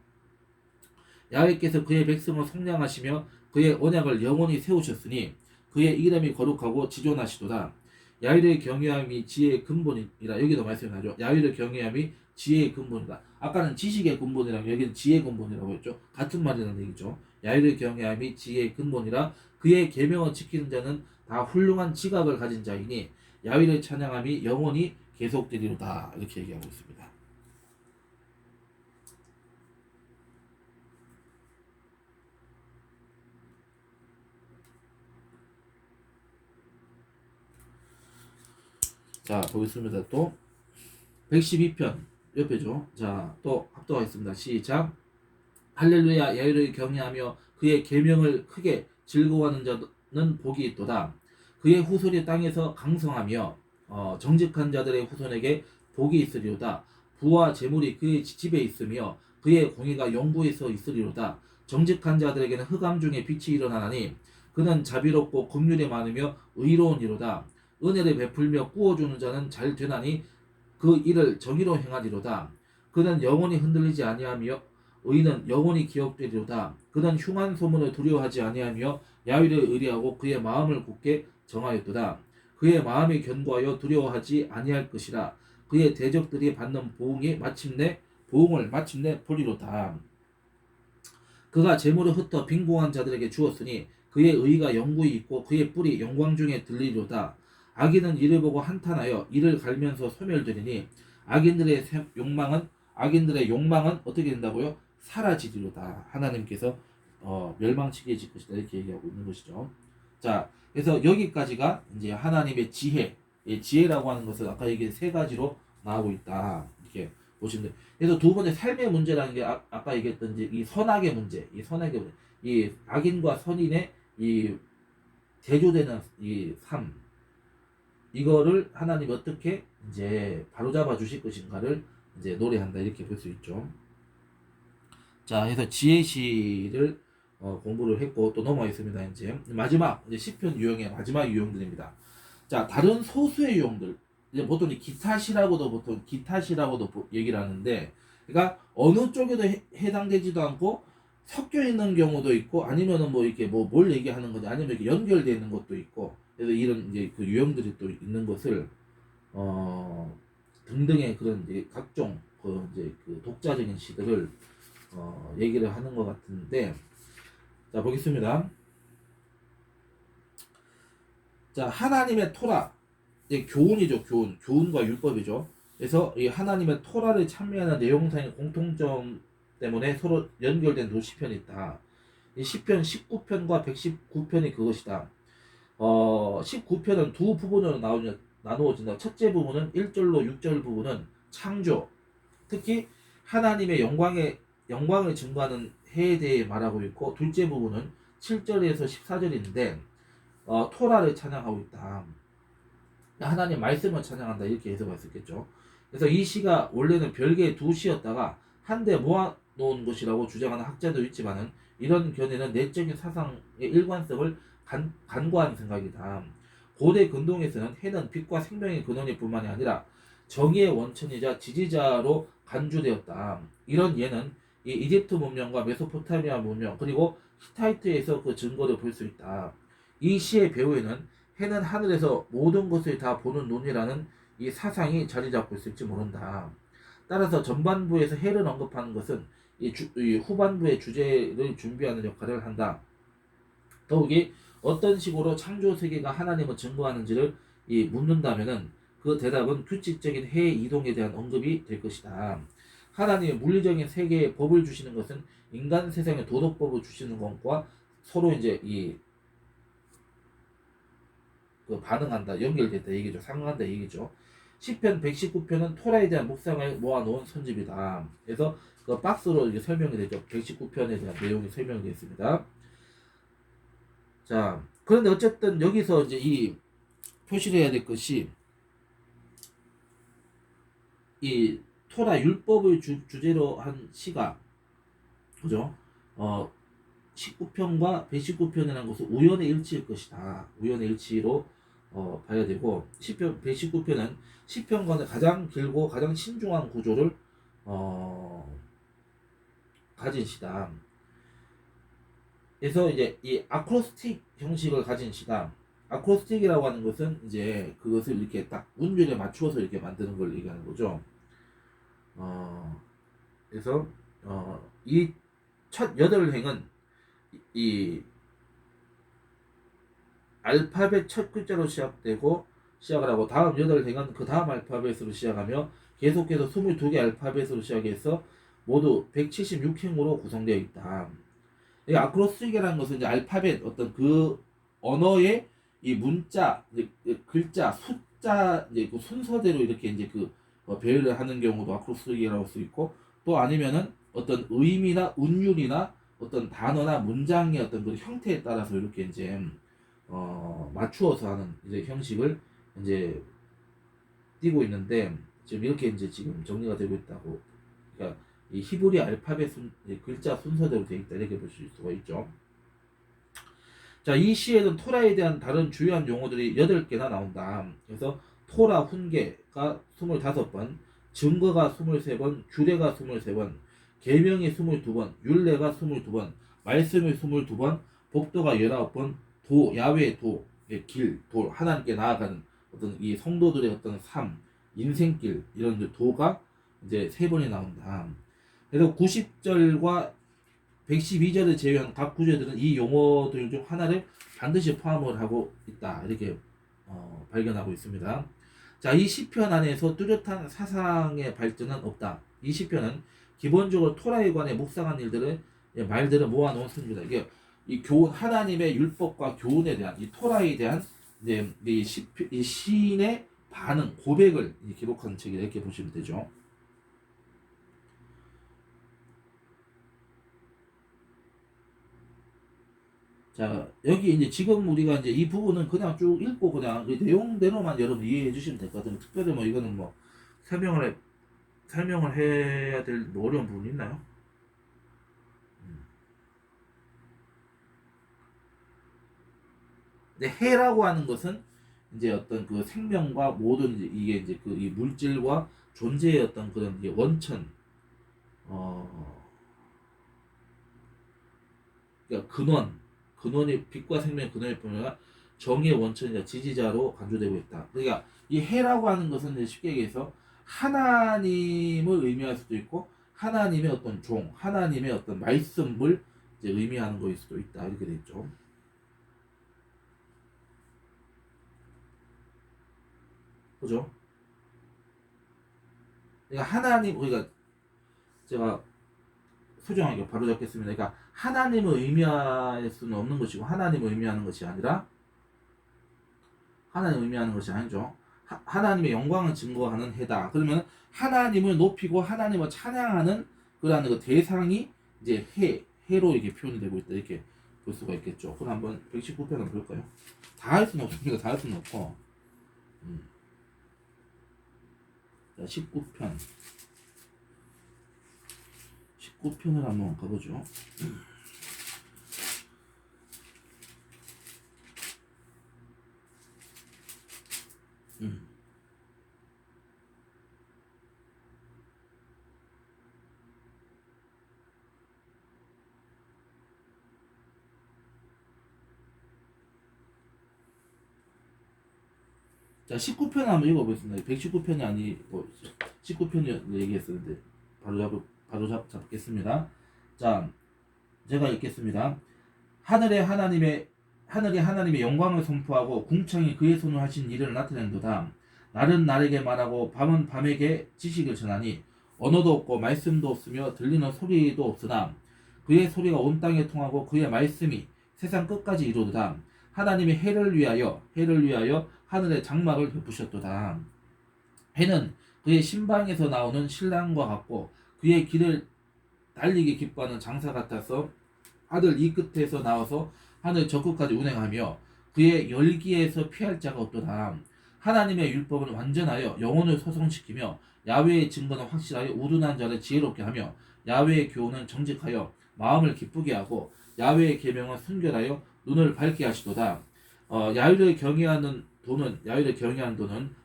야훼께서 그의 백성을 속량하시며 그의 언약을 영원히 세우셨으니 그의 이름이 거룩하고 지존하시도다. 야훼를 경외함이 지혜의 근본이라. 여기도 말씀하죠. 야훼를 경외함이 지혜의 근본이다. 아까는 지식의 근본이라고 여기는 지혜의 근본이라고 했죠. 같은 말이라는 얘기죠. 야훼를 경외함이 지혜의 근본이라. 그의 계명을 지키는 자는 다 훌륭한 지각을 가진 자이니 야훼를 찬양함이 영원히 계속되리로다. 이렇게 얘기하고 있습니다. 자, 보겠습니다. 또 112편 옆에죠. 자, 또 합독하겠습니다. 시작. 할렐루야. 야훼를 경외하며 그의 계명을 크게 즐거워하는 자는 복이 있도다. 그의 후손이 땅에서 강성하며 정직한 자들의 후손에게 복이 있으리로다. 부와 재물이 그의 집에 있으며 그의 공의가 영구에서 있으리로다. 정직한 자들에게는 흑암 중에 빛이 일어나나니 그는 자비롭고 긍휼이 많으며 의로운 이로다. 은혜를 베풀며 꾸어주는 자는 잘 되나니 그 일을 정의로 행하리로다. 그는 영원히 흔들리지 아니하며 의는 영원히 기억되리로다. 그는 흉한 소문을 두려워하지 아니하며 야위를 의리하고 그의 마음을 굳게 정하였도다. 그의 마음이 견고하여 두려워하지 아니할 것이라. 그의 대적들이 받는 보응을 마침내 보리로다. 그가 재물을 흩어 빈공한 자들에게 주었으니 그의 의가 영구히 있고 그의 뿔이 영광 중에 들리리로다. 악인은 이를 보고 한탄하여 이를 갈면서 소멸되리니 악인들의 욕망은 어떻게 된다고요? 사라지리로다. 하나님께서 멸망치게 해질 것이다 이렇게 얘기하고 있는 것이죠. 자, 그래서 여기까지가 이제 하나님의 지혜, 지혜라고 하는 것은 아까 얘기한 세 가지로 나오고 있다 이렇게 보시면 돼요. 그래서 두 번째 삶의 문제라는 게 아까 얘기했던 이제 이 선악의 문제, 이 악인과 선인의 이 대조되는 이 삶, 이거를 하나님이 어떻게 이제 바로잡아 주실 것인가를 이제 노래한다 이렇게 볼 수 있죠. 자, 그래서 지혜시를 공부를 했고 또 넘어가겠습니다. 이제 마지막 이제 시편 유형의 마지막 유형들입니다. 자, 다른 소수의 유형들 이제 보통 기타시라고도 얘기를 하는데, 그러니까 어느 쪽에도 해당되지도 않고 섞여 있는 경우도 있고 아니면은 뭐 이렇게 뭐 뭘 얘기하는 건지 아니면 이렇게 연결되어 있는 것도 있고, 그래서 이런 이제 그 유형들이 또 있는 것을 등등의 그런 이제 각종 그 이제 그 독자적인 시들을 얘기를 하는 것 같은데, 자 보겠습니다. 자, 하나님의 토라, 이제 교훈이죠. 교훈과 율법이죠. 그래서 이 하나님의 토라를 찬미하는 내용상의 공통점 때문에 서로 연결된 시편이 있다. 이 시편 19편과 119편이 그것이다. 19편은 두 부분으로 나누어진다. 첫째 부분은 1절로 6절 부분은 창조, 특히 하나님의 영광을 증거하는 해에 대해 말하고 있고, 둘째 부분은 7절에서 14절인데 토라를 찬양하고 있다. 하나님 말씀을 찬양한다 이렇게 해석할 수 있겠죠. 그래서 이 시가 원래는 별개의 두 시였다가 한데 모아놓은 것이라고 주장하는 학자도 있지만은, 이런 견해는 내적인 사상의 일관성을 간과하는 생각이다. 고대 근동에서는 해는 빛과 생명의 근원일 뿐만이 아니라 정의의 원천이자 지지자로 간주되었다. 이런 예는 이 이집트 문명과 메소포타미아 문명 그리고 히타이트에서 그 증거를 볼 수 있다. 이 시의 배후에는 해는 하늘에서 모든 것을 다 보는 눈이라는 이 사상이 자리 잡고 있을지 모른다. 따라서 전반부에서 해를 언급하는 것은 이 후반부의 주제를 준비하는 역할을 한다. 더욱이 어떤 식으로 창조 세계가 하나님을 증거하는지를 묻는다면은 그 대답은 규칙적인 해 이동에 대한 언급이 될 것이다. 하나님의 물리적인 세계에 법을 주시는 것은 인간 세상의 도덕법을 주시는 것과 서로 이제 반응한다, 연결됐다 얘기죠. 상응한다 얘기죠. 시편 119편은 토라에 대한 묵상을 모아놓은 선집이다. 그래서 그 박스로 이제 설명이 되죠. 119편에 대한 내용이 설명이 되어 있습니다. 자, 그런데 어쨌든 여기서 이제 이 표시를 해야 될 것이, 이 토라 율법을 주제로 한 시가, 그죠? 19편과 119편이라는 것은 우연의 일치일 것이다. 우연의 일치로 봐야 되고, 시편 119편은 시편과는 가장 길고 가장 신중한 구조를 가진 시다. 그래서 이제 이 아크로스틱 형식을 가진 시다. 아크로스틱이라고 하는 것은 이제 그것을 이렇게 딱 운율에 맞추어서 이렇게 만드는 걸 얘기하는 거죠. 그래서 이 첫 8행은 이 알파벳 첫 글자로 시작을 하고, 다음 8행은 그 다음 알파벳으로 시작하며 계속해서 22개 알파벳으로 시작해서 모두 176행으로 구성되어 있다. 이 아크로스틱이라는 것은 이제 알파벳 어떤 그 언어의 이 문자, 글자, 숫자 이제 그 순서대로 이렇게 이제 배열을 하는 경우도 아크로스틱이라고 할 수 있고, 또 아니면은 어떤 의미나 운율이나 어떤 단어나 문장의 어떤 그 형태에 따라서 이렇게 이제 맞추어서 하는 이제 형식을 이제 띄고 있는데, 지금 이렇게 이제 지금 정리가 되고 있다고. 그러니까 이 히브리 알파벳 글자 순서대로 되어 있다 이렇게 볼 수가 있죠. 자, 이 시에는 토라에 대한 다른 주요한 용어들이 8개나 나온다. 그래서 토라 훈계가 25번, 증거가 23번, 규례가 23번, 계명이 22번, 율례가 22번, 말씀이 22번, 복도가 19번, 야외 길, 하나님께 나아가는 어떤 이 성도들의 어떤 삶, 인생길 이런 도가 이제 3번이 나온다. 그래서 90절과 112절을 제외한 각 구절들은 이 용어들 중 하나를 반드시 포함을 하고 있다. 이렇게 발견하고 있습니다. 자, 이 시편 안에서 뚜렷한 사상의 발전은 없다. 이 시편은 기본적으로 토라에 관해 묵상한 말들을 모아놓은 선지다. 이게 이 교훈, 하나님의 율법과 교훈에 대한 이 토라에 대한 이제 이 시인의 반응, 고백을 기록한 책이다. 이렇게 보시면 되죠. 자, 여기 이제 지금 우리가 이제 이 부분은 그냥 쭉 읽고 그냥 그 내용대로만 여러분 이해해 주시면 될 것 같아요. 특별히 뭐 이거는 뭐 설명을 해야 될 뭐 어려운 부분이 있나요? 근데 해라고 하는 것은 이제 어떤 그 생명과 모든 이게 이제 그 이 물질과 존재의 어떤 그런 이제 원천, 그러니까 근원이 빛과 생명의 근원일 뿐 아니라 정의의 원천이자 지지자로 간주되고 있다. 그러니까 이 해라고 하는 것은 이제 쉽게 얘기해서 하나님을 의미할 수도 있고 하나님의 어떤 하나님의 어떤 말씀을 이제 의미하는 것일 수도 있다. 이렇게 돼 있죠. 그죠? 그러니까 제가 소중하게 바로 잡겠습니다. 그러니까 하나님을 의미할 수는 없는 것이고 하나님을 의미하는 것이 아니라 하나님을 의미하는 것이 아니죠. 하나님의 영광을 증거하는 해다. 그러면 하나님을 높이고 하나님을 찬양하는 그러한 그 대상이 이제 해로 이렇게 표현이 되고 있다. 이렇게 볼 수가 있겠죠. 그럼 한번 119편 한번 볼까요? 다 할 수는 없으니까 다 할 수는 없고. 자, 19편. 19편을 한번 가보죠. 자, 19편 한번 읽어보겠습니다. 119편이 아니고 19편 얘기했었는데 바로 잡겠습니다. 자, 제가 읽겠습니다. 하늘에 하나님의 영광을 선포하고 궁창이 그의 손을 하신 일을 나타낸도다. 날은 날에게 말하고 밤은 밤에게 지식을 전하니 언어도 없고 말씀도 없으며 들리는 소리도 없으나 그의 소리가 온 땅에 통하고 그의 말씀이 세상 끝까지 이루도다. 하나님이 해를 위하여 하늘의 장막을 베푸셨도다. 해는 그의 신방에서 나오는 신랑과 같고 그의 길을 달리기 기뻐하는 장사 같아서 하늘 이 끝에서 나와서 하늘 저 끝까지 운행하며 그의 열기에서 피할 자가 없도다. 하나님의 율법은 완전하여 영혼을 소성시키며 야훼의 증거는 확실하여 우둔한 자를 지혜롭게 하며 야훼의 교훈은 정직하여 마음을 기쁘게 하고 야훼의 계명은 순결하여 눈을 밝게 하시도다. 야훼를 경외하는 도는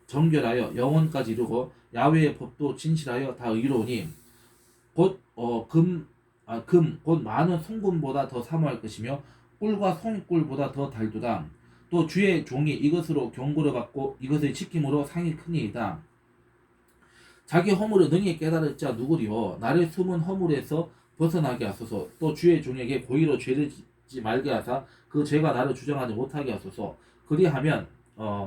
정결하여 영혼까지 이루고 야훼의 법도 진실하여 다 의로우니 곧 곧 많은 송금보다 더 사모할 것이며 꿀과 송이꿀보다 더 달도다. 또 주의 종이 이것으로 경고를 받고 이것을 지킴으로 상이 크니이다. 자기 허물을 능히 깨달을 자 누구리요. 나를 숨은 허물에서 벗어나게 하소서. 또 주의 종에게 고의로 죄를 짓지 말게 하사 그 죄가 나를 주장하지 못하게 하소서. 그리하면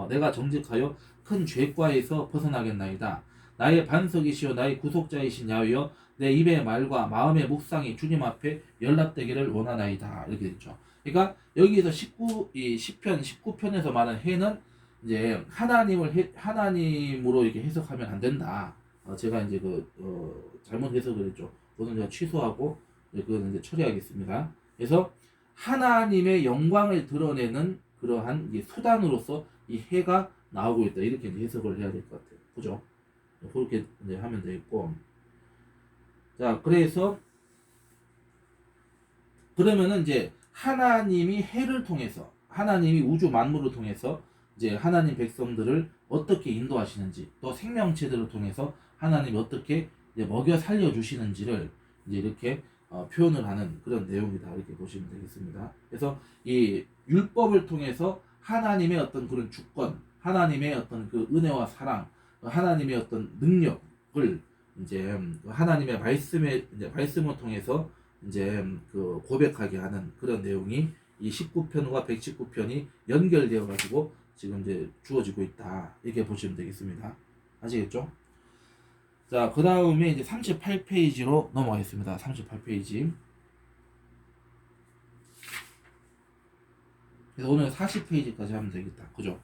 내가 정직하여 큰 죄과에서 벗어나겠나이다. 나의 반석이시여 나의 구속자이신 야훼여 내 입의 말과 마음의 묵상이 주님 앞에 연락되기를 원하나이다. 이렇게 됐죠. 그러니까 여기에서 10편 19편에서 말하는 해는 이제 하나님으로 이렇게 해석하면 안 된다. 제가 이제 잘못 해석을 했죠. 그것은 제가 취소하고 그건 이제 처리하겠습니다. 그래서 하나님의 영광을 드러내는 그러한 수단으로서 이 해가 나오고 있다. 이렇게 이제 해석을 해야 될 것 같아요. 그죠? 그렇게 이제 하면 되겠고. 자, 그러면은 이제 하나님이 해를 통해서, 하나님이 우주 만물을 통해서 이제 하나님 백성들을 어떻게 인도하시는지, 또 생명체들을 통해서 하나님이 어떻게 이제 먹여 살려 주시는지를 이제 이렇게 표현을 하는 그런 내용이다, 이렇게 보시면 되겠습니다. 그래서 이 율법을 통해서 하나님의 어떤 그런 주권, 하나님의 어떤 그 은혜와 사랑, 하나님의 어떤 능력을 이제 하나님의 말씀을 통해서 이제 그 고백하게 하는 그런 내용이 이 19편과 119편이 연결되어 가지고 지금 이제 주어지고 있다, 이렇게 보시면 되겠습니다. 아시겠죠? 자, 그 다음에 이제 38페이지로 넘어가겠습니다. 38페이지. 그래서 오늘 40페이지까지 하면 되겠다. 그죠?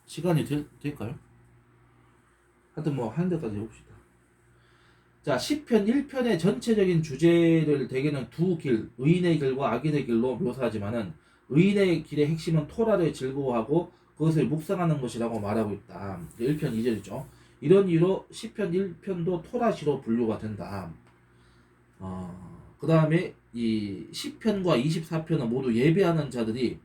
시간이 될까요? 하여튼 뭐 한 대까지 해봅시다. 자, 10편 1편의 전체적인 주제를 대개는 두 길, 의인의 길과 악인의 길로 묘사하지만은 의인의 길의 핵심은 토라를 즐거워하고 그것을 묵상하는 것이라고 말하고 있다. 1편 2절이죠. 이런 이유로 10편 1편도 토라시로 분류가 된다. 그 다음에 이 10편과 24편은 모두 예배하는 자들이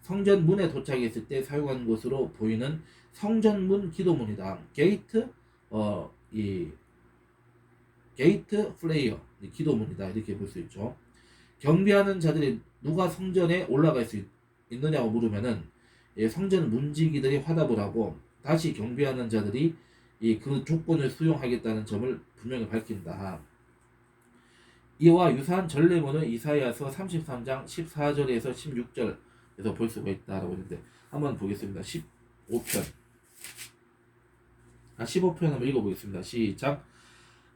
성전 문에 도착했을 때 사용한 것으로 보이는 성전문 기도문이다. 이 게이트 플레이어 기도문이다, 이렇게 볼 수 있죠. 경배하는 자들이 누가 성전에 올라갈 수 있느냐고 물으면은 성전 문지기들이 화답을 하고 다시 경배하는 자들이 그 조건을 수용하겠다는 점을 분명히 밝힌다. 이와 유사한 전례문은 이사야서 33장 14절에서 16절에서 볼 수가 있다라고 했는데 한번 보겠습니다. 15편 한번 읽어보겠습니다. 시작.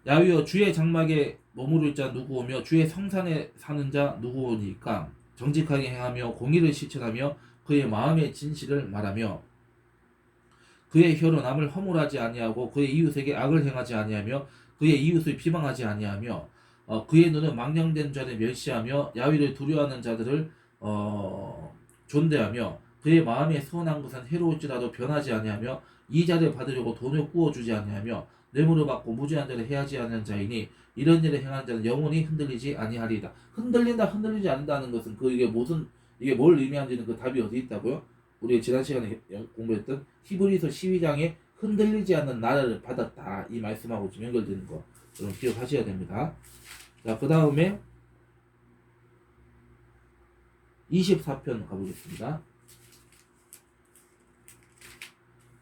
야위여, 주의 장막에 머무를 자 누구오며 주의 성산에 사는 자 누구오니까? 정직하게 행하며 공의를 실천하며 그의 마음의 진실을 말하며 그의 혀로 남을 허물하지 아니하고 그의 이웃에게 악을 행하지 아니하며 그의 이웃을 비방하지 아니하며 그의 눈은 망령된 자를 멸시하며 야위를 두려워하는 자들을 존대하며 그의 마음에 선한 것은 해로울지라도 변하지 아니하며 이자를 받으려고 돈을 꾸어주지 아니하며 뇌물을 받고 무죄한 자를 해하지 않는 자이니 이런 일을 행하는 자는 영원히 흔들리지 아니하리이다. 흔들린다, 흔들리지 않는다는 것은 이게 뭘 의미하는지는 그 답이 어디 있다고요? 우리 지난 시간에 공부했던 히브리서 12장에 흔들리지 않는 나라를 받았다, 이 말씀하고 좀 연결되는 거 여러분 기억하셔야 됩니다. 자, 그 다음에 24편 가보겠습니다.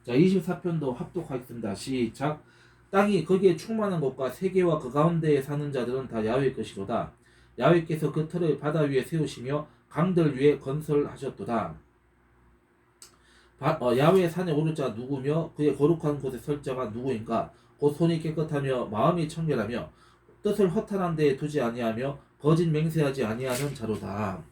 자, 24편도 합독하겠습니다. 시작. 땅이 거기에 충만한 것과 세계와 그 가운데에 사는 자들은 다 야훼의 것이로다. 야훼께서 그 틀을 바다 위에 세우시며 강들 위에 건설하셨도다. 야훼의 산에 오를 자가 누구며 그의 거룩한 곳에 설 자가 누구인가? 곧 손이 깨끗하며 마음이 청결하며 뜻을 허탄한 데에 두지 아니하며 거짓 맹세하지 아니하는 자로다.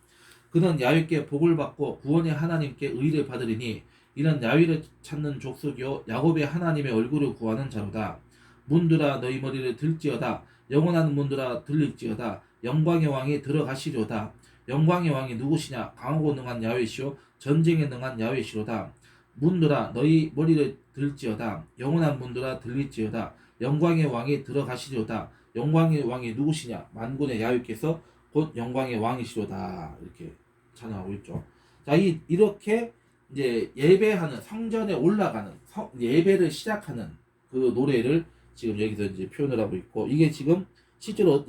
그는 야훼께 복을 받고 구원의 하나님께 의를 받으리니 이는 야훼를 찾는 족속이요 야곱의 하나님의 얼굴을 구하는 자로다. 문들아 너희 머리를 들지어다. 영원한 문들아 들릴지어다. 영광의 왕이 들어가시려다. 영광의 왕이 누구시냐? 강하고 능한 야훼시요 전쟁에 능한 야훼시로다. 문들아 너희 머리를 들지어다. 영원한 문들아 들릴지어다. 영광의 왕이 들어가시려다. 영광의 왕이 누구시냐? 만군의 야훼께서 곧 영광의 왕이시로다. 이렇게 찬양하고 있죠. 자, 이렇게 이제 예배하는, 성전에 올라가는 예배를 시작하는 그 노래를 지금 여기서 이제 표현을 하고 있고, 이게 지금 실제로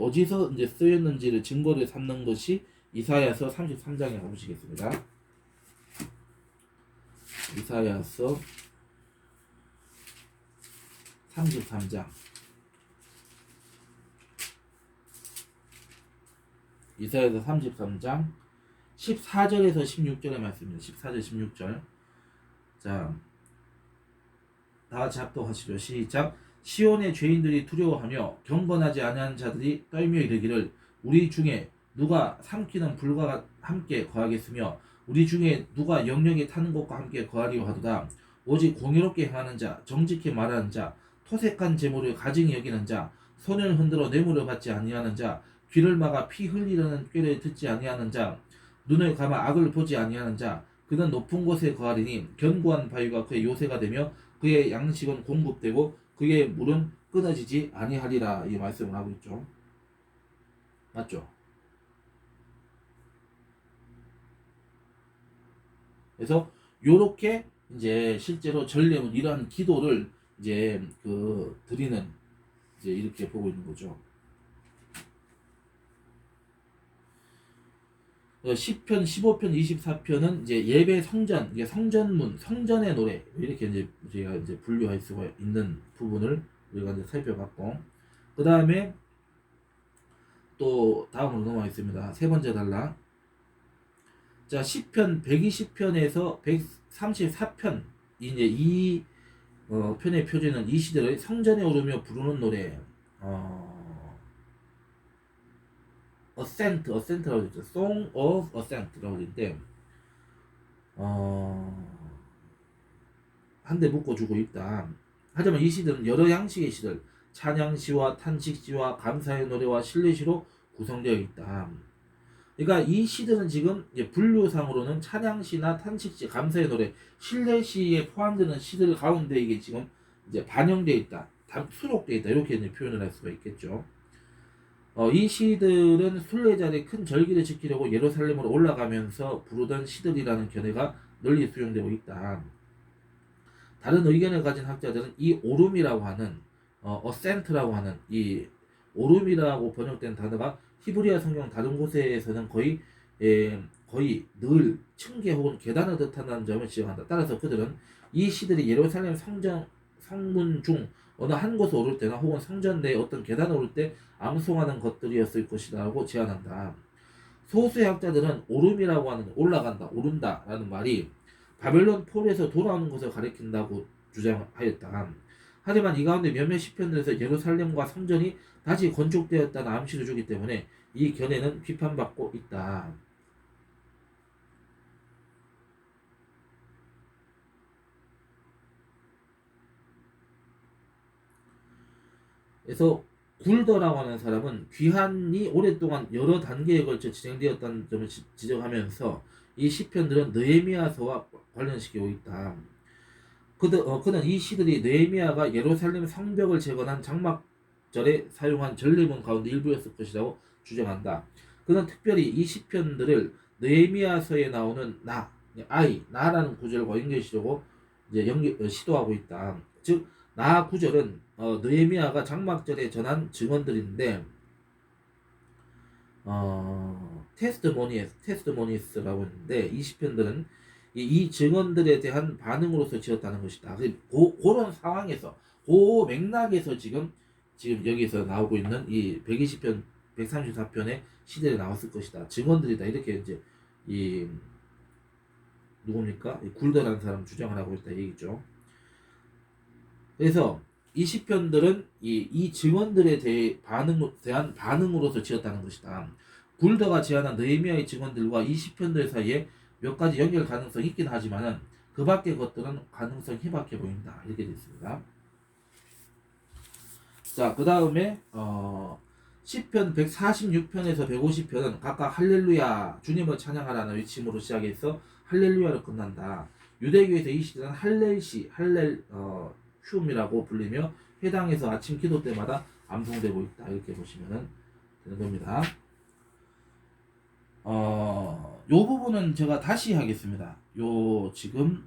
어디서 이제 쓰였는지를 증거를 삼는 것이 이사야서 33장에 가보시겠습니다. 이사야서 33장. 이사야서 33장 14절에서 16절의 말씀입니다. 14절 16절. 자, 다같이 합독하시죠. 시작. 시온의 죄인들이 두려워하며 경건하지 아니하는 자들이 떨며 이르기를 우리 중에 누가 삼키는 불과 함께 거하겠으며 우리 중에 누가 영령이 타는 것과 함께 거하리요 하도다. 오직 공의롭게 행하는 자, 정직히 말하는 자, 토색한 재물을 가증히 여기는 자, 손을 흔들어 뇌물을 받지 아니하는 자, 귀를 막아 피 흘리려는 꾀를 듣지 아니하는 자, 눈을 감아 악을 보지 아니하는 자, 그는 높은 곳에 거하리니 견고한 바위가 그의 요새가 되며 그의 양식은 공급되고 그의 물은 끊어지지 아니하리라, 이 말씀을 하고 있죠. 맞죠? 그래서 요렇게 이제 실제로 전례문 이러한 기도를 이제 그 드리는 이제 이렇게 보고 있는 거죠. 시편 15편 24편은 이제 예배 성전, 이게 성전문, 성전의 노래 이렇게 이제 우리가 이제 분류할 수가 있는 부분을 우리가 이제 살펴봤고, 그 다음에 또 다음으로 넘어가겠습니다. 세 번째 단락. 자, 시편 120편에서 134편 이제 이 편의 표제는 이 시대의 성전에 오르며 부르는 노래, 어센트라고 했죠. Song of Ascent라고 했는데, 한 대 묶어주고 있다. 하지만 이 시들은 여러 양식의 시들, 찬양시와 탄식시와 감사의 노래와 신뢰시로 구성되어 있다. 그러니까 이 시들은 지금 분류상으로는 찬양시나 탄식시, 감사의 노래, 신뢰시에 포함되는 시들 가운데 이게 지금 이제 반영되어 있다, 수록되어 있다, 이렇게 이제 표현을 할 수가 있겠죠. 이 시들은 순례자들이 큰 절기를 지키려고 예루살렘으로 올라가면서 부르던 시들이라는 견해가 널리 수용되고 있다. 다른 의견을 가진 학자들은 이 오름이라고 하는 어센트라고 하는 이 오름이라고 번역된 단어가 히브리어 성경 다른 곳에서는 거의 늘 층계 혹은 계단을 뜻한다는 점을 지적한다. 따라서 그들은 이 시들이 예루살렘 성문 중 어느 한 곳에 오를 때나 혹은 성전 내 어떤 계단에 오를 때 암송하는 것들이었을 것이라고 제안한다. 소수의 학자들은 오름이라고 하는 올라간다, 오른다라는 말이 바벨론 포로에서 돌아오는 것을 가리킨다고 주장하였다. 하지만 이 가운데 몇몇 시편들에서 예루살렘과 성전이 다시 건축되었다는 암시를 주기 때문에 이 견해는 비판받고 있다. 그래서 굴더라고 하는 사람은 귀환이 오랫동안 여러 단계에 걸쳐 진행되었다는 점을 지적하면서 이 시편들은 느헤미야서와 관련시키고 있다. 그는 이 시들이 느헤미야가 예루살렘 성벽을 재건한 장막절에 사용한 전례문 가운데 일부였을 것이라고 주장한다. 그는 특별히 이 시편들을 느헤미야서에 나오는 나라는 구절과 연결시려고 이제 시도하고 있다. 즉, 나 구절은 느헤미야가 장막절에 전한 증언들인데, 테스트모니스라고 했는데, 이 시편들은 이 증언들에 대한 반응으로서 지었다는 것이다. 그런 상황에서, 그 맥락에서 지금 여기서 나오고 있는 이 120편, 134편의 시대에 나왔을 것이다. 증언들이다. 이렇게 이제 누굽니까? 굴더라는 사람 주장을 하고 있다 얘기죠. 그래서 이 시편들은 이 증언들에 대한 반응으로서 지었다는 것이다. 굴더가 제안한 느헤미야의 증언들과 이 시편들 사이에 몇 가지 연결 가능성이 있긴 하지만은 그 밖의 것들은 가능성이 희박해 보인다. 이렇게 되어 있습니다. 자, 그 다음에 시편 146편에서 150편은 각각 할렐루야, 주님을 찬양하라는 외침으로 시작해서 할렐루야로 끝난다. 유대교에서 이 시대는 할렐시, 춤이라고 불리며 회당에서 아침 기도 때마다 암송되고 있다. 이렇게 보시면 되는 겁니다. 요 부분은 제가 다시 하겠습니다. 요 지금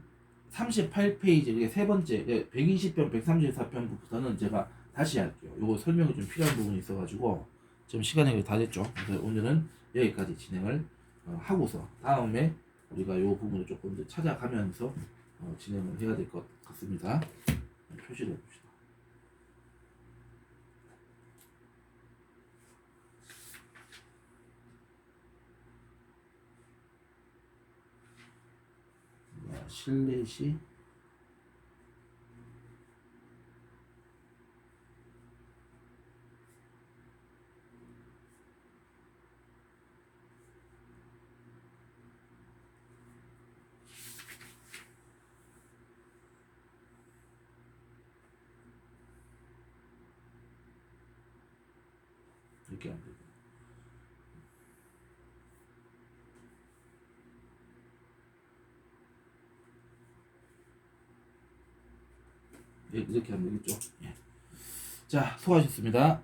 38페이지, 그게 세 번째 120편, 134편부터는 제가 다시 할게요. 요거 설명이 좀 필요한 부분이 있어가지고 지금 시간이 다 됐죠. 그래서 오늘은 여기까지 진행을 하고서 다음에 우리가 요 부분을 조금 더 찾아가면서 진행을 해야 될 것 같습니다. 표시를 해봅시다. 실내시 이렇게 안 되고 이렇게 하면 되겠죠. 예. 자, 수고하셨습니다.